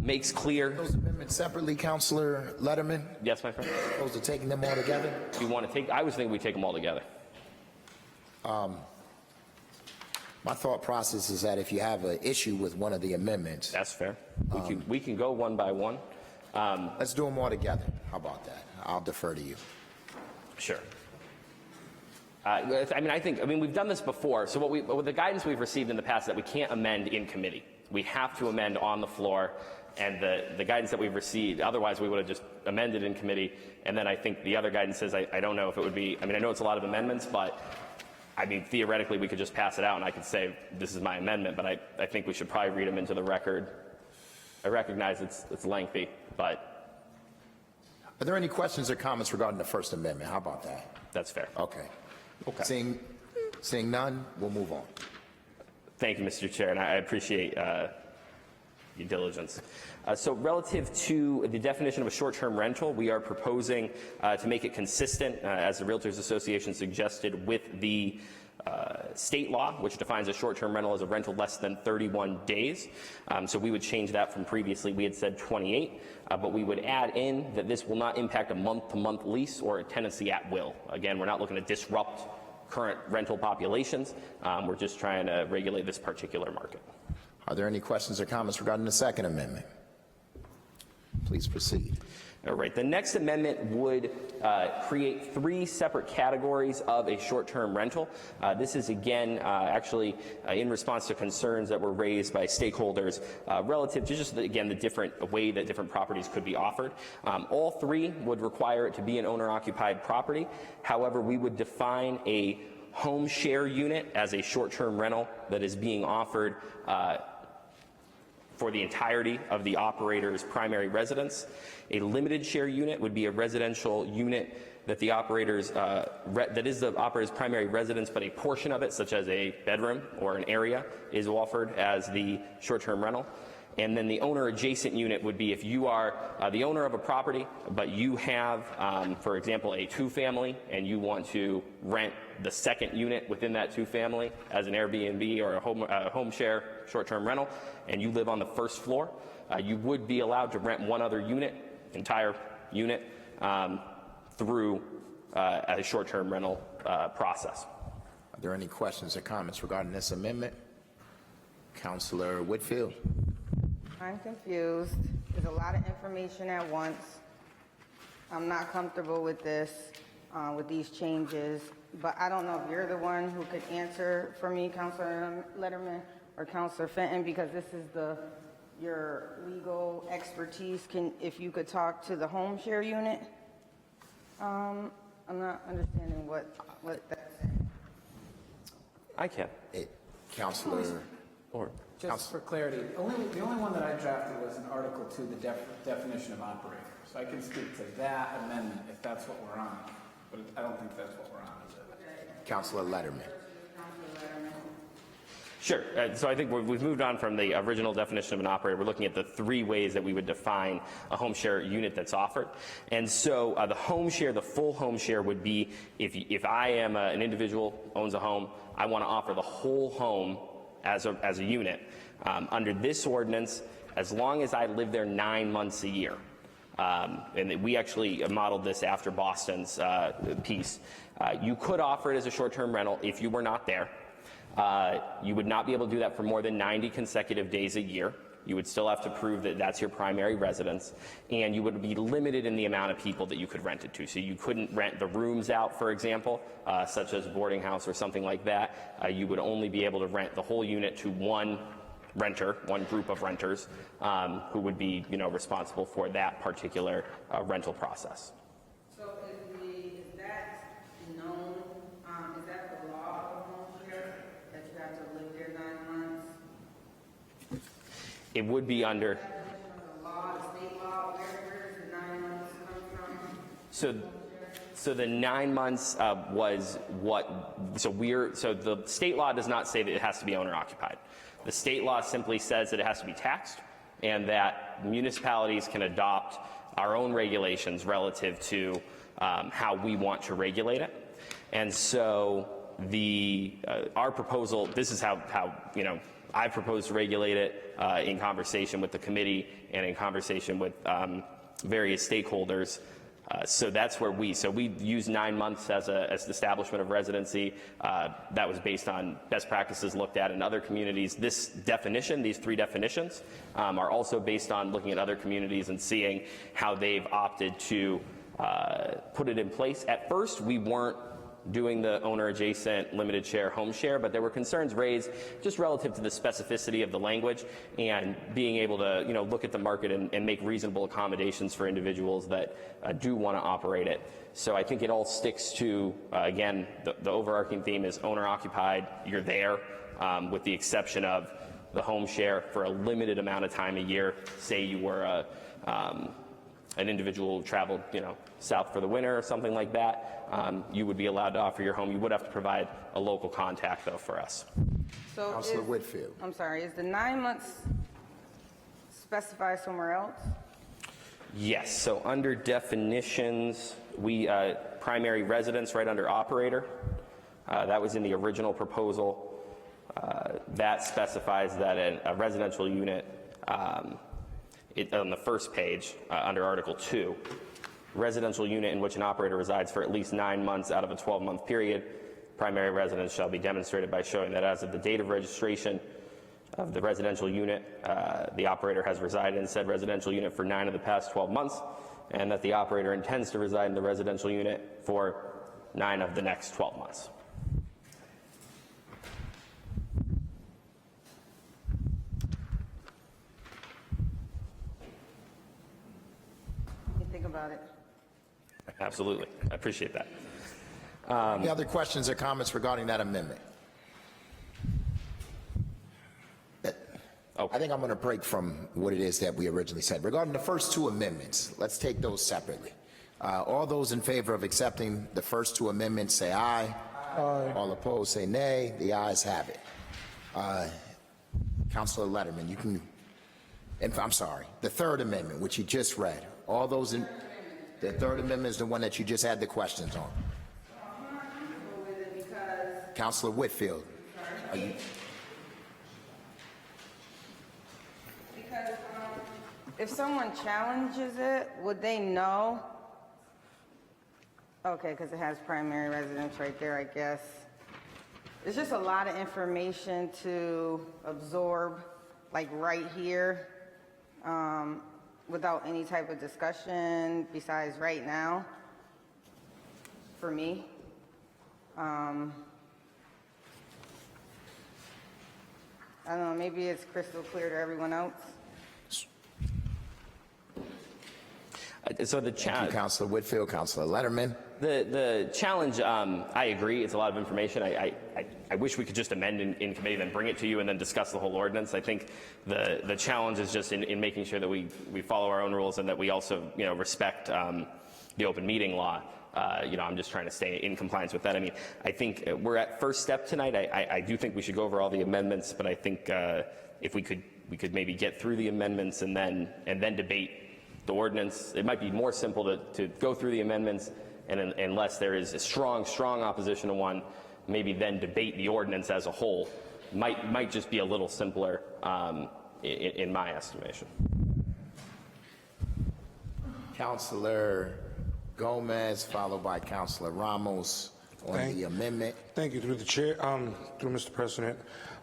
makes clear. Those amendments separately, Councilor Letterman? Yes, my friend. Opposed to taking them all together? Do you want to take? I was thinking we take them all together. My thought process is that if you have an issue with one of the amendments, that's fair. We can go one by one. Let's do them all together. How about that? I'll defer to you. Sure. I mean, we've done this before. So what the guidance we've received in the past is that we can't amend in committee. We have to amend on the floor, and the guidance that we've received, otherwise we would have just amended in committee. And then I think the other guidance says, I don't know if it would be, I mean, I know it's a lot of amendments, but I mean, theoretically, we could just pass it out and I could say, this is my amendment, but I think we should probably read them into the record. I recognize it's lengthy, but. Are there any questions or comments regarding the First Amendment? How about that? That's fair. Okay. Okay. Seeing none, we'll move on. Thank you, Mr. Chair, and I appreciate your diligence. So relative to the definition of a short-term rental, we are proposing to make it consistent, as the Realtors Association suggested, with the state law, which defines a short-term rental as a rental less than 31 days. So we would change that from previously, we had said 28, but we would add in that this will not impact a month-to-month lease or a tenancy at will. Again, we're not looking to disrupt current rental populations. We're just trying to regulate this particular market. Are there any questions or comments regarding the Second Amendment? Please proceed. All right. The next amendment would create 3 separate categories of a short-term rental. This is, again, actually in response to concerns that were raised by stakeholders relative to just, again, the different way that different properties could be offered. All 3 would require it to be an owner-occupied property. However, we would define a home share unit as a short-term rental that is being offered for the entirety of the operator's primary residence. A limited share unit would be a residential unit that the operator's that is the operator's primary residence, but a portion of it, such as a bedroom or an area, is offered as the short-term rental. And then the owner adjacent unit would be if you are the owner of a property, but you have, for example, a 2-family, and you want to rent the second unit within that 2-family as an Airbnb or a home share short-term rental, and you live on the first floor, you would be allowed to rent one other unit, entire unit, through a short-term rental process. Are there any questions or comments regarding this amendment? Councilor Whitfield. I'm confused. There's a lot of information at once. I'm not comfortable with this, with these changes, but I don't know if you're the one who could answer for me, Councilor Letterman or Councilor Fenton, because this is your legal expertise. If you could talk to the home share unit? I'm not understanding what that's saying. I can. Councilor. Just for clarity, the only one that I drafted was in Article 2, the definition of operator. So I can speak to that amendment if that's what we're on, but I don't think that's what we're on, is it? Councilor Letterman. Sure. So I think we've moved on from the original definition of an operator. We're looking at the 3 ways that we would define a home share unit that's offered. And so the home share, the full home share would be if I am an individual, owns a home, I want to offer the whole home as a unit. Under this ordinance, as long as I live there 9 months a year, and we actually modeled this after Boston's piece, you could offer it as a short-term rental if you were not there. You would not be able to do that for more than 90 consecutive days a year. You would still have to prove that that's your primary residence, and you would be limited in the amount of people that you could rent it to. So you couldn't rent the rooms out, for example, such as a boarding house or something like that. You would only be able to rent the whole unit to one renter, one group of renters, who would be, responsible for that particular rental process. So is that known, is that the law of home share, that you have to live there 9 months? It would be under. The law, the state law, where does the 9 months come from? So the 9 months was what, so the state law does not say that it has to be owner occupied. The state law simply says that it has to be taxed and that municipalities can adopt our own regulations relative to how we want to regulate it. And so our proposal, this is how I propose to regulate it in conversation with the committee and in conversation with various stakeholders. So that's where we use 9 months as the establishment of residency. That was based on best practices looked at in other communities. This definition, these 3 definitions, are also based on looking at other communities and seeing how they've opted to put it in place. At first, we weren't doing the owner-adjacent limited share home share, but there were concerns raised just relative to the specificity of the language and being able to, look at the market and make reasonable accommodations for individuals that do want to operate it. So I think it all sticks to, again, the overarching theme is owner-occupied. You're there, with the exception of the home share for a limited amount of time a year. Say you were an individual who traveled, south for the winter or something like that. You would be allowed to offer your home. You would have to provide a local contact, though, for us. So Councilor Whitfield. I'm sorry, is the 9 months specified somewhere else? Yes, so under definitions, we, primary residence right under operator, that was in the original proposal. That specifies that a residential unit, on the first page, under Article 2, residential unit in which an operator resides for at least 9 months out of a 12-month period, primary residence shall be demonstrated by showing that as of the date of registration of the residential unit, the operator has resided in said residential unit for 9 of the past 12 months, and that the operator intends to reside in the residential unit for 9 of the next 12 months. Think about it. Absolutely. I appreciate that. Any other questions or comments regarding that amendment? I think I'm going to break from what it is that we originally said. Regarding the first two amendments, let's take those separately. All those in favor of accepting the first two amendments say aye. Aye. All opposed say nay. The ayes have it. Councilor Letterman, you can, and I'm sorry, the third amendment, which you just read. All those in, the third amendment is the one that you just had the questions on. Councilor Whitfield, are you? Because if someone challenges it, would they know? Okay, because it has primary residence right there, I guess. It's just a lot of information to absorb, like right here, without any type of discussion besides right now, for me. I don't know, maybe it's crystal clear to everyone else. So the challenge, Councilor Whitfield, Councilor Letterman. the challenge, I agree, it's a lot of information. I wish we could just amend in committee, then bring it to you and then discuss the whole ordinance. I think the challenge is just in making sure that we follow our own rules and that we also, respect the open meeting law. I'm just trying to stay in compliance with that. I mean, I think we're at first step tonight. I do think we should go over all the amendments, but I think if we could maybe get through the amendments and then debate the ordinance. It might be more simple to go through the amendments, and unless there is a strong opposition to one, maybe then debate the ordinance as a whole. Might just be a little simpler in my estimation. Councilor Gomez, followed by Councilor Ramos on the amendment. Thank you, through the chair, through Mr. President.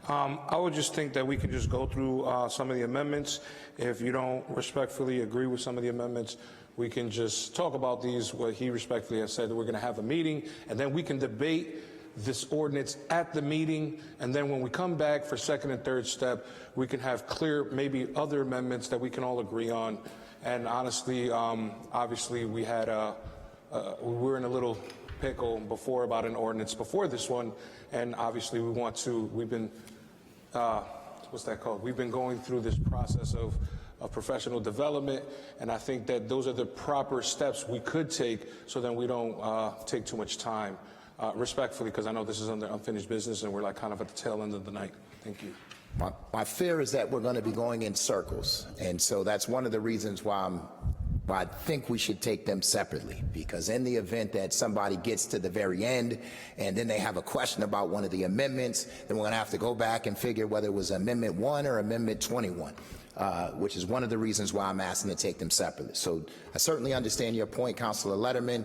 I would just think that we could just go through some of the amendments. If you don't respectfully agree with some of the amendments, we can just talk about these, what he respectfully has said, that we're going to have a meeting, and then we can debate this ordinance at the meeting, and then when we come back for second and third step, we can have clear, maybe other amendments that we can all agree on. And honestly, obviously, we were in a little pickle before about an ordinance before this one, and obviously we've been what's that called? We've been going through this process of professional development, and I think that those are the proper steps we could take so that we don't take too much time. Respectfully, because I know this is under unfinished business and we're like kind of at the tail end of the night. Thank you. My fear is that we're going to be going in circles, and so that's one of the reasons why I think we should take them separately, because in the event that somebody gets to the very end and then they have a question about one of the amendments, then we're going to have to go back and figure whether it was Amendment 1 or Amendment 21, which is one of the reasons why I'm asking to take them separately. So I certainly understand your point, Councilor Letterman.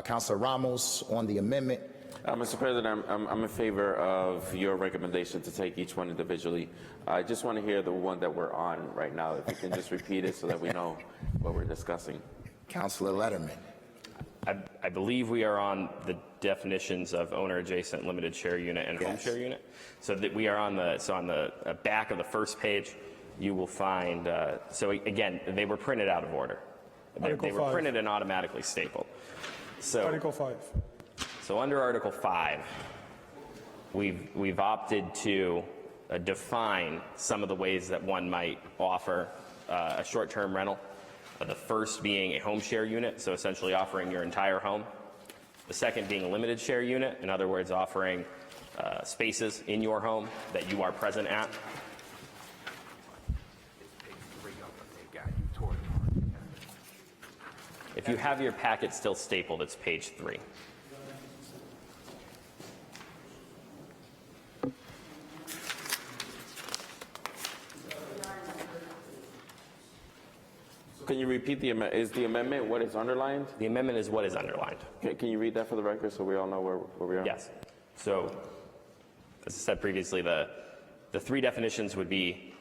Councilor Ramos on the amendment. Mr. President, I'm in favor of your recommendation to take each one individually. I just want to hear the one that we're on right now. If you can just repeat it so that we know what we're discussing. Councilor Letterman. I believe we are on the definitions of owner adjacent, limited share unit, and home share unit. So that we are on the back of the first page, you will find, so again, they were printed out of order. They were 5. printed and automatically stapled. So, Article 5. so under Article 5, we've opted to define some of the ways that one might offer a short-term rental. The first being a home share unit, so essentially offering your entire home. The second being a limited share unit, in other words, offering spaces in your home that you are present at. If you have your packet still stapled, it's page 3. Can you repeat the amendment? Is the amendment what is underlined? The amendment is what is underlined. Can you read that for the record so we all know where we are? Yes. So, as I said previously, the 3 definitions would be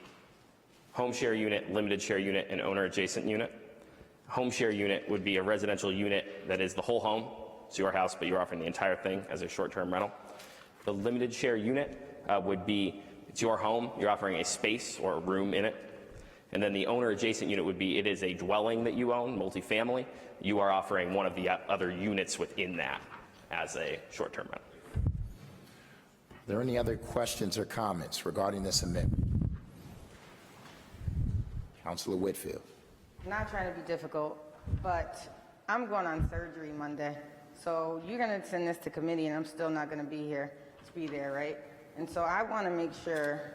home share unit, limited share unit, and owner adjacent unit. Home share unit would be a residential unit that is the whole home. It's your house, but you're offering the entire thing as a short-term rental. The limited share unit would be, it's your home, you're offering a space or a room in it. And then the owner adjacent unit would be, it is a dwelling that you own, multifamily. You are offering one of the other units within that as a short-term rental. Are there any other questions or comments regarding this amendment? Councilor Whitfield. Not trying to be difficult, but I'm going on surgery Monday. So you're going to send this to committee, and I'm still not going to be here to be there, right? And so I want to make sure,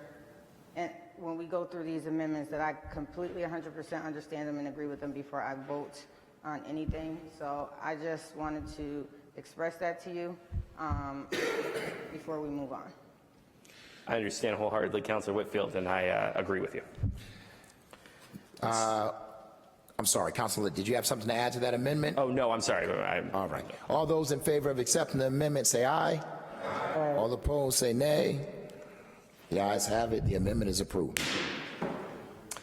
and when we go through these amendments, that I completely 100% understand them and agree with them before I vote on anything. So I just wanted to express that to you before we move on. I understand wholeheartedly, Councilor Whitfield, and I agree with you. I'm sorry, Councilor, did you have something to add to that amendment? Oh, no, I'm sorry. All right. All those in favor of accepting the amendment say aye. Aye. All opposed say nay. The ayes have it. The amendment is approved.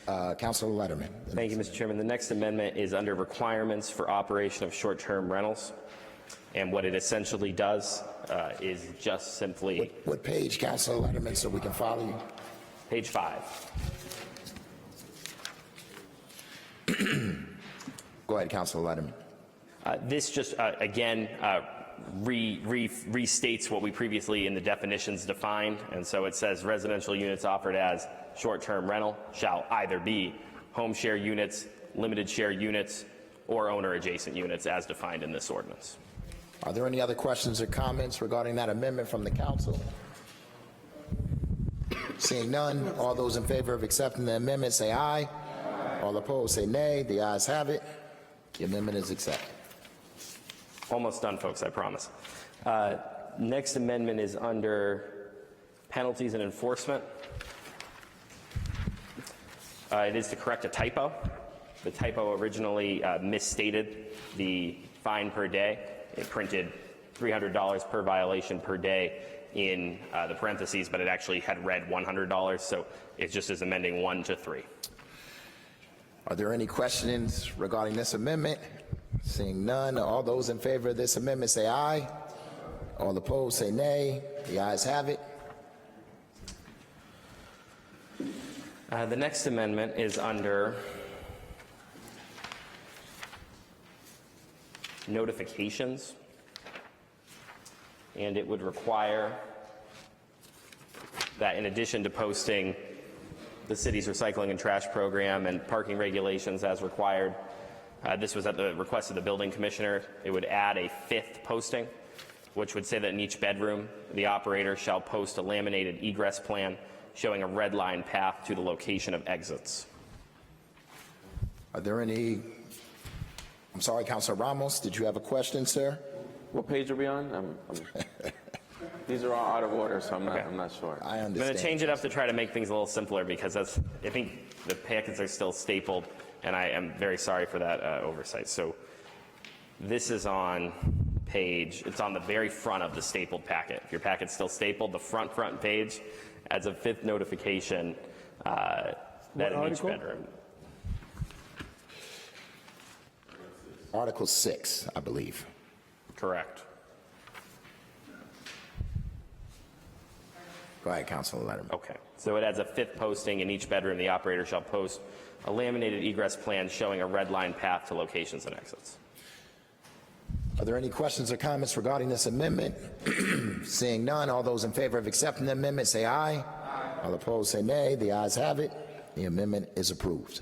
Councilor Letterman. Thank you, Mr. Chairman. The next amendment is under requirements for operation of short-term rentals. And what it essentially does is just simply... What page, Councilor Letterman, so we can follow you? Page 5. Go ahead, Councilor Letterman. This just, again, restates what we previously in the definitions defined. And so it says residential units offered as short-term rental shall either be home share units, limited share units, or owner-adjacent units as defined in this ordinance. Are there any other questions or comments regarding that amendment from the council? Seeing none, all those in favor of accepting the amendment say aye. All opposed say nay. The ayes have it. The amendment is accepted. Almost done, folks, I promise. Next amendment is under penalties and enforcement. It is to correct a typo. The typo originally misstated the fine per day. It printed $300 per violation per day in the parentheses, but it actually had read $100, so it just is amending 1 to 3. Are there any questions regarding this amendment? Seeing none, all those in favor of this amendment say aye. All opposed say nay. The ayes have it. The next amendment is under notifications, and it would require that in addition to posting the city's recycling and trash program and parking regulations as required, this was at the request of the building commissioner, it would add a 5th posting, which would say that in each bedroom, the operator shall post a laminated egress plan showing a red line path to the location of exits. Are there any, I'm sorry, Councilor Ramos, did you have a question, sir? What page are we on? These are all out of order, so I'm not sure. I understand. I'm going to change it up to try to make things a little simpler because I think the packets are still stapled, and I am very sorry for that oversight. So this is on page, it's on the very front of the stapled packet. If your packet's still stapled, the front page adds a 5th notification that in each bedroom. Article 6, I believe. Correct. Go ahead, Councilor Letterman. Okay. So it adds a 5th posting. In each bedroom, the operator shall post a laminated egress plan showing a red line path to locations and exits. Are there any questions or comments regarding this amendment? Seeing none, all those in favor of accepting the amendment say aye. Aye. All opposed say nay. The ayes have it. The amendment is approved.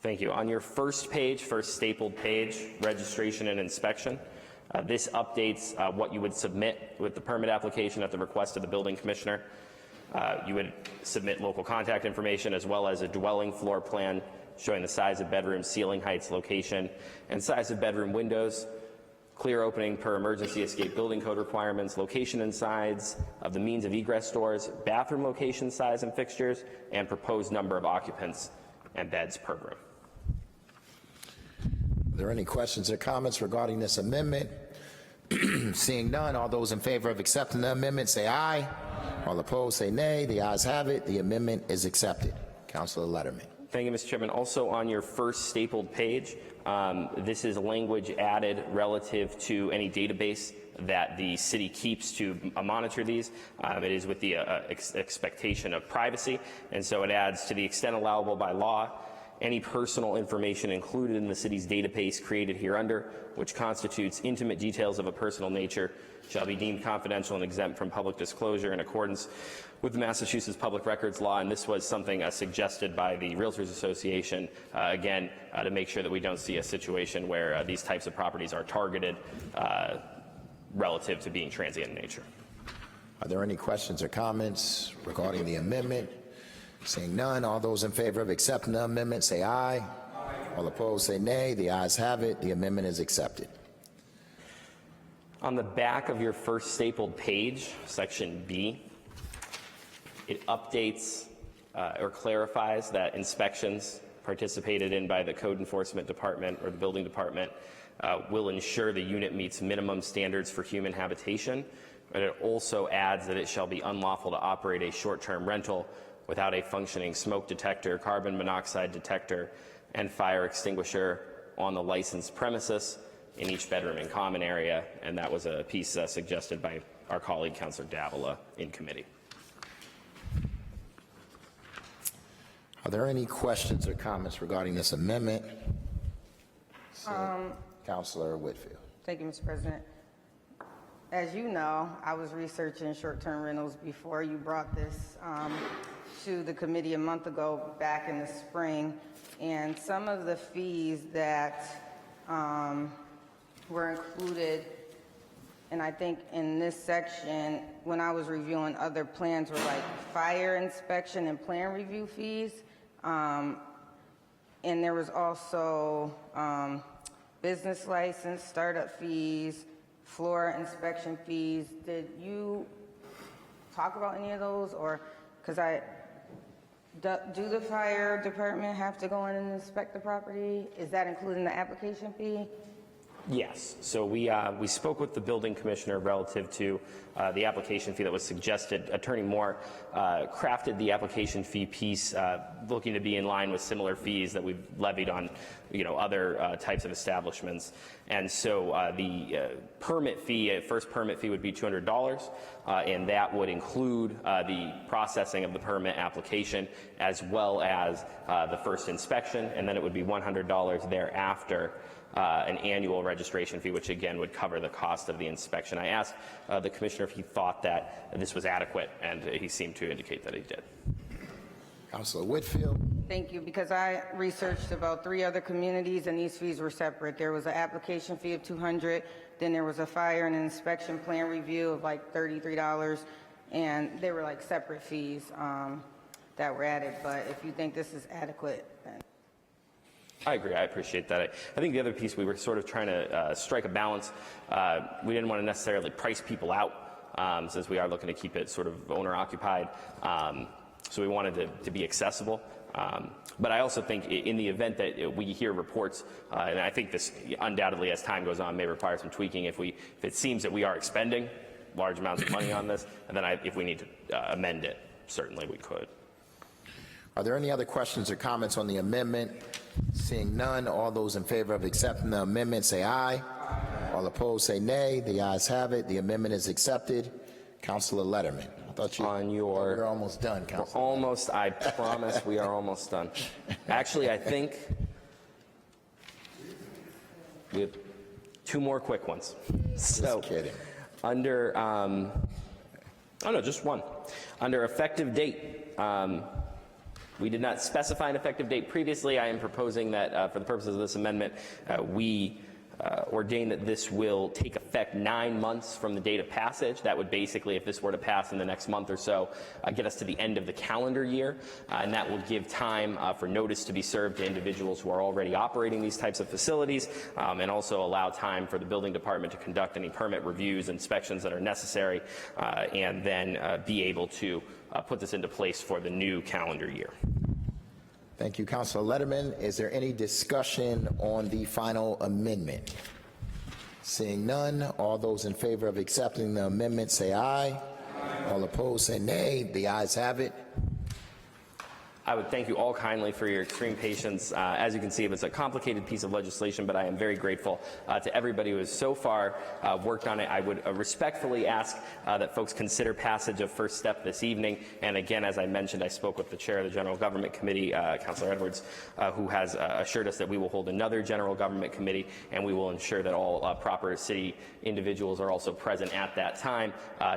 Thank you. On your first page, first stapled page, registration and inspection, this updates what you would submit with the permit application at the request of the building commissioner. You would submit local contact information as well as a dwelling floor plan showing the size of bedroom, ceiling heights, location, and size of bedroom windows, clear opening per emergency escape building code requirements, location and size of the means of egress doors, bathroom location, size and fixtures, and proposed number of occupants and beds per room. Are there any questions or comments regarding this amendment? Seeing none, all those in favor of accepting the amendment say aye. All opposed say nay. The ayes have it. The amendment is accepted. Councilor Letterman. Thank you, Mr. Chairman. Also on your first stapled page, this is language added relative to any database that the city keeps to monitor these. It is with the expectation of privacy, and so it adds, to the extent allowable by law, any personal information included in the city's database created hereunder, which constitutes intimate details of a personal nature, shall be deemed confidential and exempt from public disclosure in accordance with the Massachusetts Public Records Law. And this was something suggested by the Realtors Association, again, to make sure that we don't see a situation where these types of properties are targeted relative to being transient in nature. Are there any questions or comments regarding the amendment? Seeing none, all those in favor of accepting the amendment say aye. Aye. All opposed say nay. The ayes have it. The amendment is accepted. On the back of your first stapled page, section B, it updates or clarifies that inspections participated in by the Code Enforcement Department or the Building Department will ensure the unit meets minimum standards for human habitation, but it also adds that it shall be unlawful to operate a short-term rental without a functioning smoke detector, carbon monoxide detector, and fire extinguisher on the licensed premises in each bedroom and common area, and that was a piece suggested by our colleague, Councilor Davila, in committee. Are there any questions or comments regarding this amendment? Councilor Whitfield. Thank you, Mr. President. As you know, I was researching short-term rentals before you brought this to the committee a month ago back in the spring, and some of the fees that were included, and I think in this section, when I was reviewing other plans, were like fire inspection and plan review fees, and there was also business license, startup fees, floor inspection fees. Did you talk about any of those, or because do the fire department have to go in and inspect the property? Is that included in the application fee? Yes. So we spoke with the building commissioner relative to the application fee that was suggested. Attorney Moore crafted the application fee piece looking to be in line with similar fees that we've levied on, other types of establishments. And so the permit fee, first permit fee would be $200, and that would include the processing of the permit application as well as the first inspection, and then it would be $100 thereafter. An annual registration fee, which again would cover the cost of the inspection. I asked the commissioner if he thought that this was adequate, and he seemed to indicate that he did. Councilor Whitfield. Thank you, because I researched about 3 other communities and these fees were separate. There was an application fee of $200, then there was a fire and inspection plan review of like $33, and they were like separate fees that were added. But if you think this is adequate, then. I agree. I appreciate that. I think the other piece, we were sort of trying to strike a balance. We didn't want to necessarily price people out since we are looking to keep it sort of owner-occupied. So we wanted to be accessible. But I also think in the event that we hear reports, and I think this undoubtedly as time goes on may require some tweaking, if it seems that we are expending large amounts of money on this, and then if we need to amend it, certainly we could. Are there any other questions or comments on the amendment? Seeing none, all those in favor of accepting the amendment say aye. Aye. All opposed, say nay. The ayes have it. The amendment is accepted. Councilor Letterman. I thought you're almost done, Councilor. Almost, I promise we are almost done. Actually, I think we have 2 more quick ones. So, Just kidding. under, oh no, just one. Under effective date, we did not specify an effective date previously. I am proposing that for the purposes of this amendment, we ordain that this will take effect 9 months from the date of passage. That would basically, if this were to pass in the next month or so, get us to the end of the calendar year, and that will give time for notice to be served to individuals who are already operating these types of facilities, and also allow time for the building department to conduct any permit reviews, inspections that are necessary, and then be able to put this into place for the new calendar year. Thank you, Councilor Letterman. Is there any discussion on the final amendment? Seeing none, all those in favor of accepting the amendment say aye. All opposed say nay. The ayes have it. I would thank you all kindly for your extreme patience. As you can see, it's a complicated piece of legislation, but I am very grateful to everybody who has so far worked on it. I would respectfully ask that folks consider passage of first step this evening. And again, as I mentioned, I spoke with the chair of the General Government Committee, Councilor Edwards, who has assured us that we will hold another General Government Committee, and we will ensure that all proper city individuals are also present at that time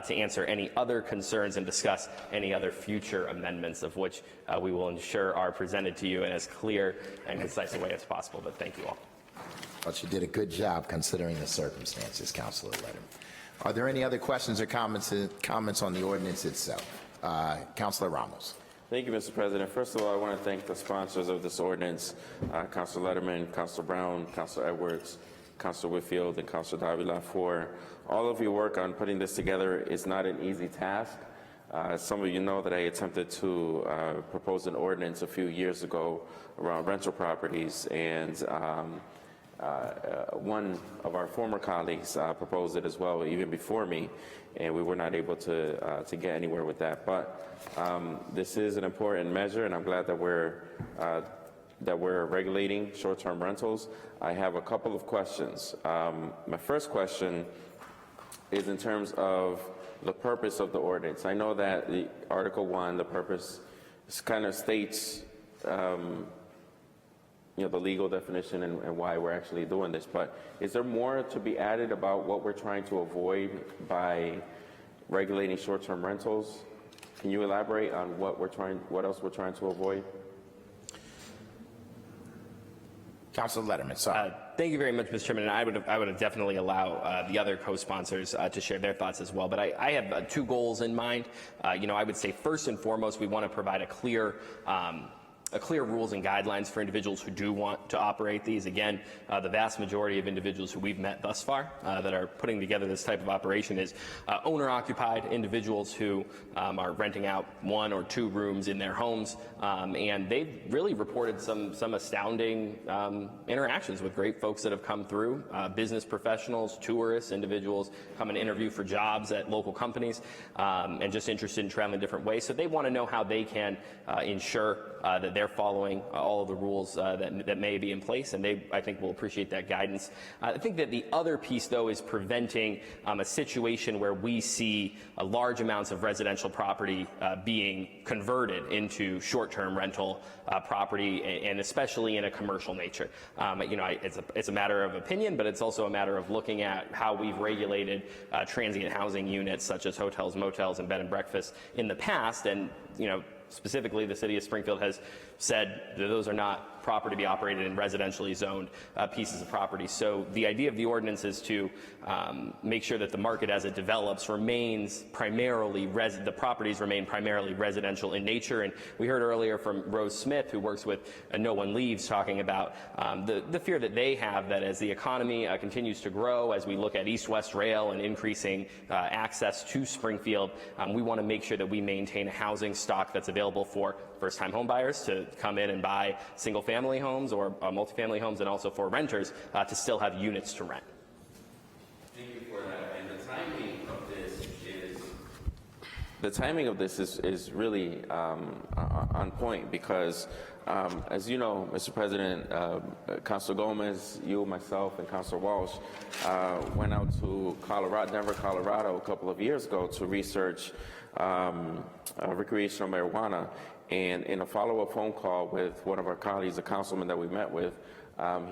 to answer any other concerns and discuss any other future amendments, of which we will ensure are presented to you in as clear and concise a way as possible. But thank you all. But you did a good job considering the circumstances, Councilor Letterman. Are there any other questions or comments on the ordinance itself? Councilor Ramos. Thank you, Mr. President. First of all, I want to thank the sponsors of this ordinance, Councilor Letterman, Councilor Brown, Councilor Edwards, Councilor Whitfield, and Councilor Davila for all of your work on putting this together. It's not an easy task. Some of you know that I attempted to propose an ordinance a few years ago around rental properties, and one of our former colleagues proposed it as well, even before me, and we were not able to get anywhere with that. But this is an important measure, and I'm glad that we're regulating short-term rentals. I have a couple of questions. My first question is in terms of the purpose of the ordinance. I know that the Article 1, the purpose kind of states the legal definition and why we're actually doing this, but is there more to be added about what we're trying to avoid by regulating short-term rentals? Can you elaborate on what else we're trying to avoid? Councilor Letterman, sorry. Thank you very much, Mr. Chairman. And I would definitely allow the other co-sponsors to share their thoughts as well. But I have 2 goals in mind. I would say first and foremost, we want to provide a clear rules and guidelines for individuals who do want to operate these. Again, the vast majority of individuals who we've met thus far that are putting together this type of operation is owner-occupied individuals who are renting out 1 or 2 rooms in their homes, and they've really reported some astounding interactions with great folks that have come through, business professionals, tourists, individuals come and interview for jobs at local companies, and just interested in traveling different ways. So they want to know how they can ensure that they're following all of the rules that may be in place, and they, I think, will appreciate that guidance. I think that the other piece, though, is preventing a situation where we see large amounts of residential property being converted into short-term rental property, and especially in a commercial nature. It's a matter of opinion, but it's also a matter of looking at how we've regulated transient housing units such as hotels, motels, and bed and breakfasts in the past, and specifically, the city of Springfield has said that those are not proper to be operated in residentially zoned pieces of property. So the idea of the ordinance is to make sure that the market as it develops remains primarily, the properties remain primarily residential in nature. And we heard earlier from Rose Smith, who works with No One Leaves, talking about the fear that they have that as the economy continues to grow, as we look at east-west rail and increasing access to Springfield, we want to make sure that we maintain a housing stock that's available for first-time home buyers to come in and buy single-family homes or multifamily homes, and also for renters to still have units to rent. Thank you for that. And the timing of this is the timing of this is really on point because, as you know, Mr. President, Councilor Gomez, you, myself, and Councilor Walsh went out to Denver, Colorado a couple of years ago to research recreational marijuana. And in a follow-up phone call with one of our colleagues, a councilman that we met with,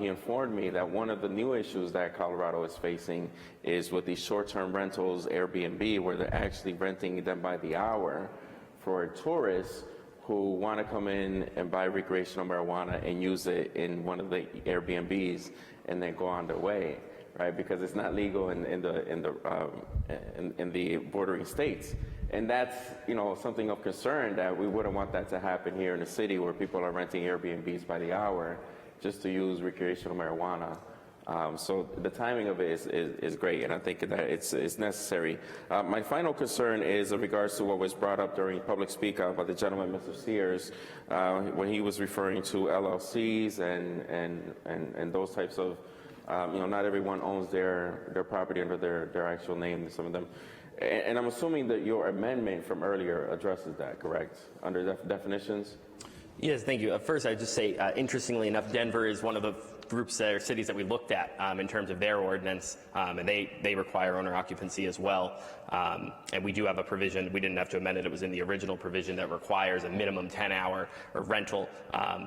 he informed me that one of the new issues that Colorado is facing is with these short-term rentals, Airbnb, where they're actually renting them by the hour for tourists who want to come in and buy recreational marijuana and use it in one of the Airbnbs and then go on their way, right? Because it's not legal in the bordering states. And that's, you know, something of concern that we wouldn't want that to happen here in the city where people are renting Airbnbs by the hour just to use recreational marijuana. So the timing of it is great, and I think that it's necessary. My final concern is in regards to what was brought up during public speak out by the gentleman, Mr. Sears, when he was referring to LLCs and those types of, you know, not everyone owns their property under their actual name, some of them. And I'm assuming that your amendment from earlier addresses that, correct? Under definitions? Yes, thank you. First, I'd just say, interestingly enough, Denver is one of the groups or cities that we looked at in terms of their ordinance, and they require owner occupancy as well. And we do have a provision, we didn't have to amend it, it was in the original provision that requires a minimum 10-hour rental,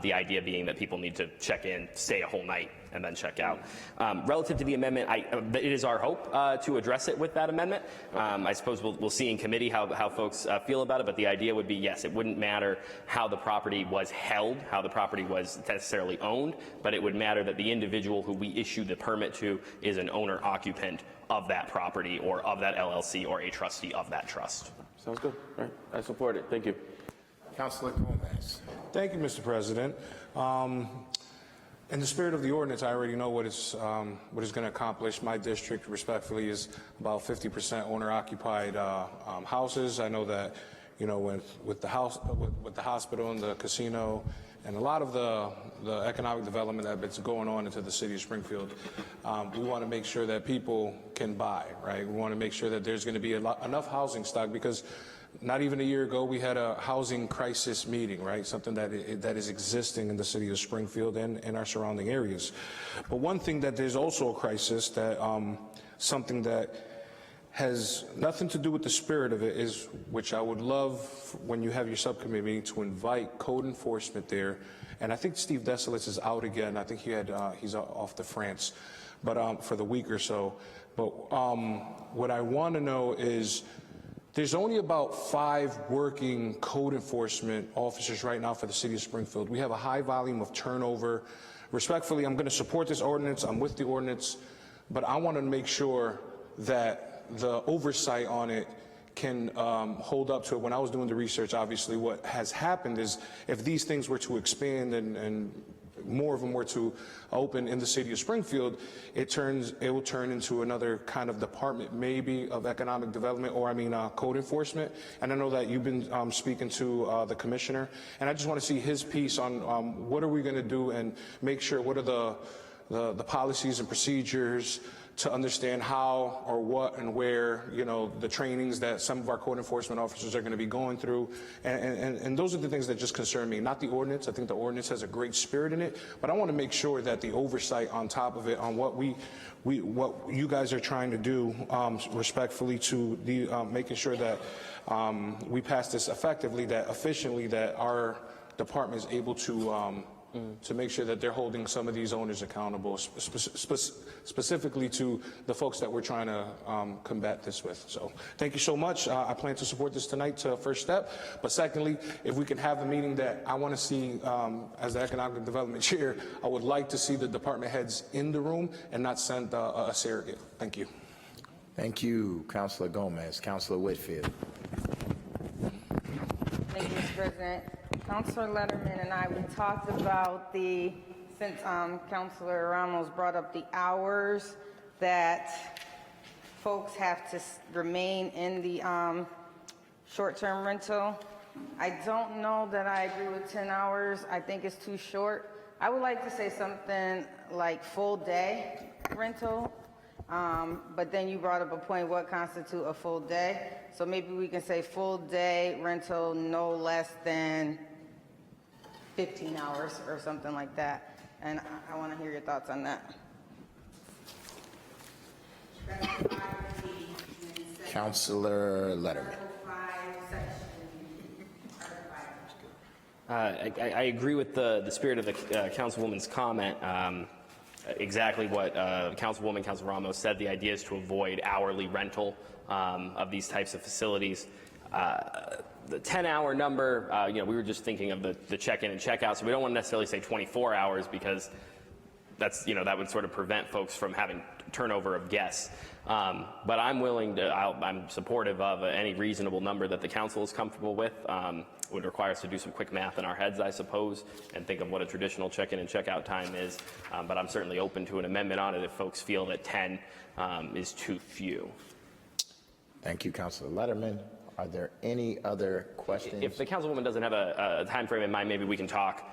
the idea being that people need to check in, stay a whole night, and then check out. Relative to the amendment, it is our hope to address it with that amendment. I suppose we'll see in committee how folks feel about it, but the idea would be, yes, it wouldn't matter how the property was held, how the property was necessarily owned, but it would matter that the individual who we issue the permit to is an owner-occupant of that property or of that LLC or a trustee of that trust. Sounds good. All right. I support it. Thank you. Councilor Gomez. Thank you, Mr. President. In the spirit of the ordinance, I already know what it's going to accomplish. My district, respectfully, is about 50% owner-occupied houses. I know that, you know, with the hospital and the casino and a lot of the economic development that's going on into the city of Springfield, we want to make sure that people can buy, right? We want to make sure that there's going to be enough housing stock, because not even a year ago, we had a housing crisis meeting, right? Something that is existing in the city of Springfield and our surrounding areas. But one thing that there's also a crisis, that something that has nothing to do with the spirit of it, is, which I would love when you have your subcommittee meeting, to invite code enforcement there. And I think Steve Desilets is out again. I think he's off to France, but for the week or so. But what I want to know is, there's only about 5 working code enforcement officers right now for the city of Springfield. We have a high volume of turnover. Respectfully, I'm going to support this ordinance. I'm with the ordinance, but I want to make sure that the oversight on it can hold up to it. When I was doing the research, obviously what has happened is, if these things were to expand and more of them were to open in the city of Springfield, it will turn into another kind of department, maybe of economic development, or code enforcement. And I know that you've been speaking to the commissioner, and I just want to see his piece on what are we going to do and make sure, what are the policies and procedures to understand how or what and where, you know, the trainings that some of our code enforcement officers are going to be going through. And those are the things that just concern me, not the ordinance. I think the ordinance has a great spirit in it, but I want to make sure that the oversight on top of it, on what what you guys are trying to do, respectfully, to the making sure that we pass this effectively, that efficiently, that our department is able to make sure that they're holding some of these owners accountable, specifically to the folks that we're trying to combat this with. So thank you so much. I plan to support this tonight to first step. But secondly, if we can have a meeting that I want to see, as the Economic Development Chair, I would like to see the department heads in the room and not send a surrogate. Thank you. Thank you, Councilor Gomez. Councilor Whitfield. Thank you, Mr. President. Councilor Letterman and I, we talked about since Councilor Ramos brought up the hours that folks have to remain in the short-term rental. I don't know that I agree with 10 hours. I think it's too short. I would like to say something like full day rental. But then you brought up a point, what constitutes a full day? So maybe we can say full day rental no less than 15 hours or something like that. And I want to hear your thoughts on that. Councilor Letterman. I agree with the spirit of the councilwoman's comment. Exactly what Councilwoman, Council Ramos said. The idea is to avoid hourly rental of these types of facilities. The 10-hour number, we were just thinking of the check-in and check-out, so we don't want to necessarily say 24 hours because that's, that would sort of prevent folks from having turnover of guests. But I'm I'm supportive of any reasonable number that the council is comfortable with. It would require us to do some quick math in our heads, I suppose, and think of what a traditional check-in and check-out time is. But I'm certainly open to an amendment on it if folks feel that 10 is too few. Thank you, Councilor Letterman. Are there any other questions? If the councilwoman doesn't have a time frame in mind, maybe we can talk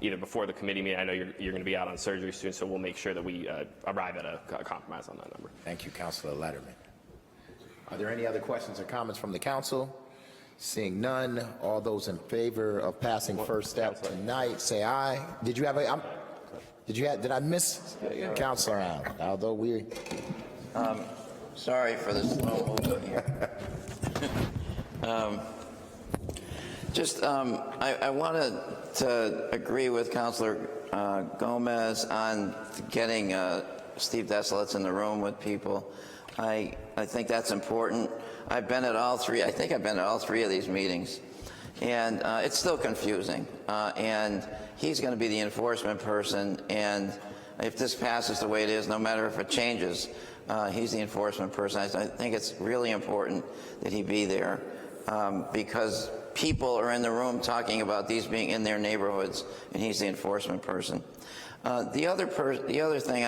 either before the committee meeting. I know you're going to be out on surgery soon, so we'll make sure that we arrive at a compromise on that number. Thank you, Councilor Letterman. Are there any other questions or comments from the council? Seeing none, all those in favor of passing first step tonight, say aye. Did you have a? Did I miss Councilor Allen? Although we. Sorry for the slow movement here. I wanted to agree with Councilor Gomez on getting Steve Desolitz in the room with people. I think that's important. I've been at all three. I think I've been at all three of these meetings, and it's still confusing. And he's going to be the enforcement person. And if this passes the way it is, no matter if it changes, he's the enforcement person. I think it's really important that he be there because people are in the room talking about these being in their neighborhoods, and he's the enforcement person. The other thing,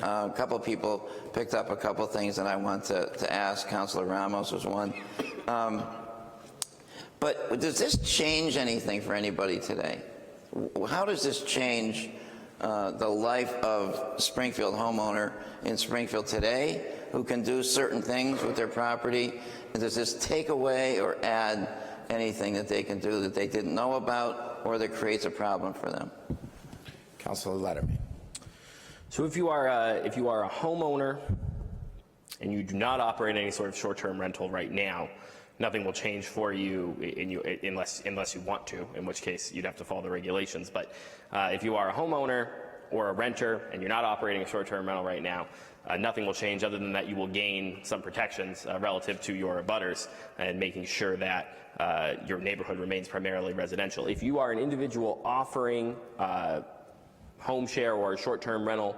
a couple of people picked up a couple of things that I want to ask. Councilor Ramos was one. But does this change anything for anybody today? How does this change the life of Springfield homeowner in Springfield today who can do certain things with their property? And does this take away or add anything that they can do that they didn't know about or that creates a problem for them? Councilor Letterman. So if you are a homeowner and you do not operate any sort of short-term rental right now, nothing will change for you unless you want to, in which case you'd have to follow the regulations. But if you are a homeowner or a renter and you're not operating a short-term rental right now, nothing will change other than that you will gain some protections relative to your abutters and making sure that your neighborhood remains primarily residential. If you are an individual offering home share or short-term rental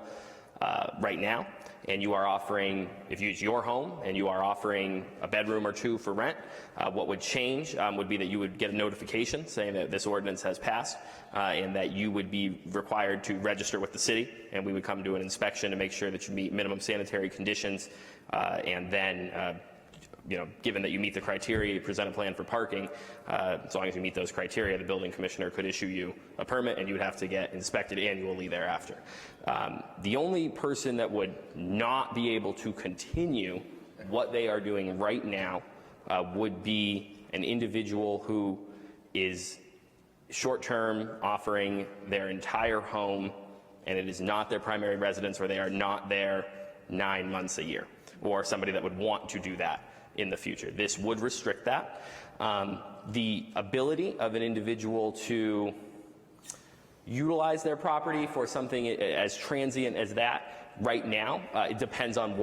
right now, and you are offering, if you use your home and you are offering a bedroom or two for rent, what would change would be that you would get a notification saying that this ordinance has passed and that you would be required to register with the city, and we would come do an inspection to make sure that you meet minimum sanitary conditions, and then given that you meet the criteria, you present a plan for parking. As long as you meet those criteria, the building commissioner could issue you a permit and you would have to get inspected annually thereafter. The only person that would not be able to continue what they are doing right now would be an individual who is short-term offering their entire home and it is not their primary residence, or they are not there 9 months a year, or somebody that would want to do that in the future. This would restrict that. The ability of an individual to utilize their property for something as transient as that right now, it depends on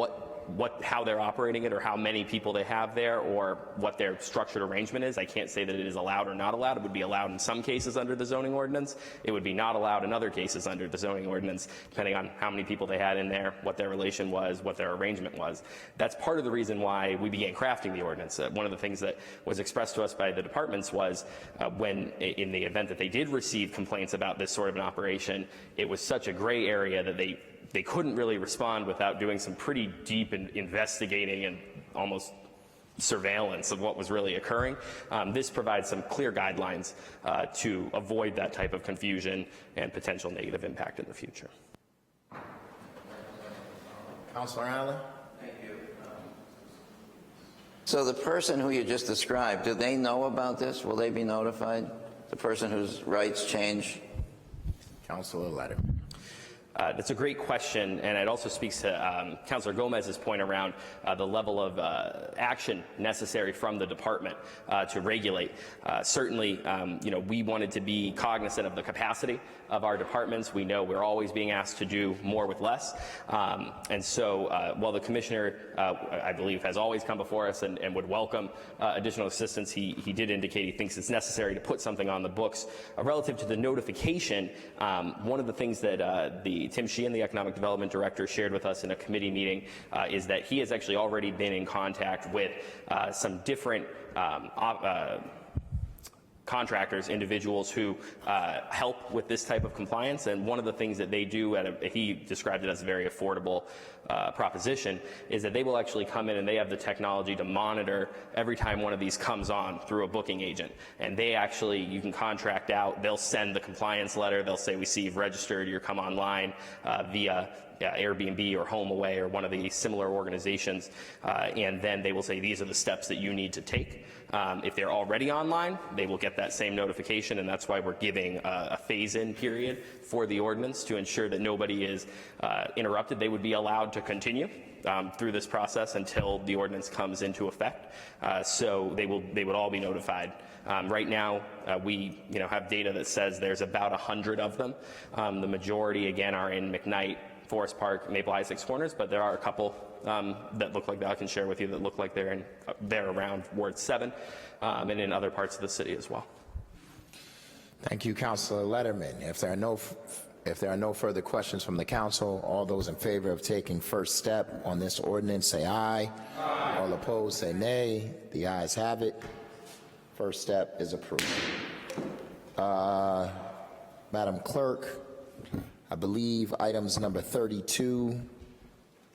how they're operating it, or how many people they have there, or what their structured arrangement is. I can't say that it is allowed or not allowed. It would be allowed in some cases under the zoning ordinance. It would be not allowed in other cases under the zoning ordinance, depending on how many people they had in there, what their relation was, what their arrangement was. That's part of the reason why we began crafting the ordinance. One of the things that was expressed to us by the departments was when, in the event that they did receive complaints about this sort of an operation, it was such a gray area that they couldn't really respond without doing some pretty deep investigating and almost surveillance of what was really occurring. This provides some clear guidelines to avoid that type of confusion and potential negative impact in the future. Councilor Allen? So the person who you just described, do they know about this? Will they be notified? The person whose rights change? Councilor Letterman. That's a great question, and it also speaks to Councilor Gomez's point around the level of action necessary from the department to regulate. Certainly, we wanted to be cognizant of the capacity of our departments. We know we're always being asked to do more with less, and so while the commissioner, I believe, has always come before us and would welcome additional assistance, he did indicate he thinks it's necessary to put something on the books relative to the notification. One of the things that Tim Sheehan, the Economic Development Director, shared with us in a committee meeting is that he has actually already been in contact with some different contractors, individuals who help with this type of compliance, and one of the things that they do, he described it as a very affordable proposition, is that they will actually come in and they have the technology to monitor every time one of these comes on through a booking agent. And they actually, you can contract out, they'll send the compliance letter, they'll say, we see you've registered, you're come online via Airbnb or HomeAway or one of the similar organizations, and then they will say these are the steps that you need to take. If they're already online, they will get that same notification, and that's why we're giving a phase-in period for the ordinance to ensure that nobody is interrupted. They would be allowed to continue through this process until the ordinance comes into effect. So they would all be notified. Right now, we have data that says there's about 100 of them. The majority, again, are in McKnight, Forest Park, Maple High, Six Corners, but there are a couple that look like that I can share with you that look like they're around Ward 7 and in other parts of the city as well. Thank you, Councilor Letterman. If there are no further questions from the council, all those in favor of taking first step on this ordinance say aye. Aye. All opposed say nay. The ayes have it. First step is approved. Madam Clerk, I believe items number 32,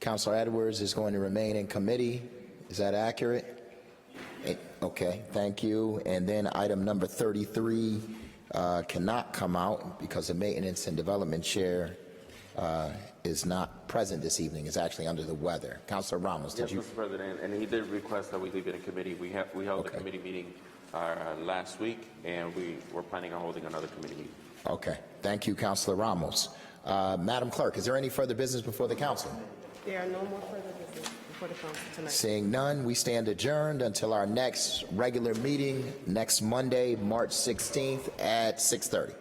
Councilor Edwards is going to remain in committee. Is that accurate? Okay, thank you. And then item number 33 cannot come out because the Maintenance and Development Chair is not present this evening, is actually under the weather. Councilor Ramos, did you? Yes, Mr. President, and he did request that we leave it in committee. We held a committee meeting last week, and we're planning on holding another committee meeting. Okay, thank you, Councilor Ramos. Madam Clerk, is there any further business before the council? There are no more further business before the council tonight. Seeing none, we stand adjourned until our next regular meeting next Monday, March 16th at 6:30.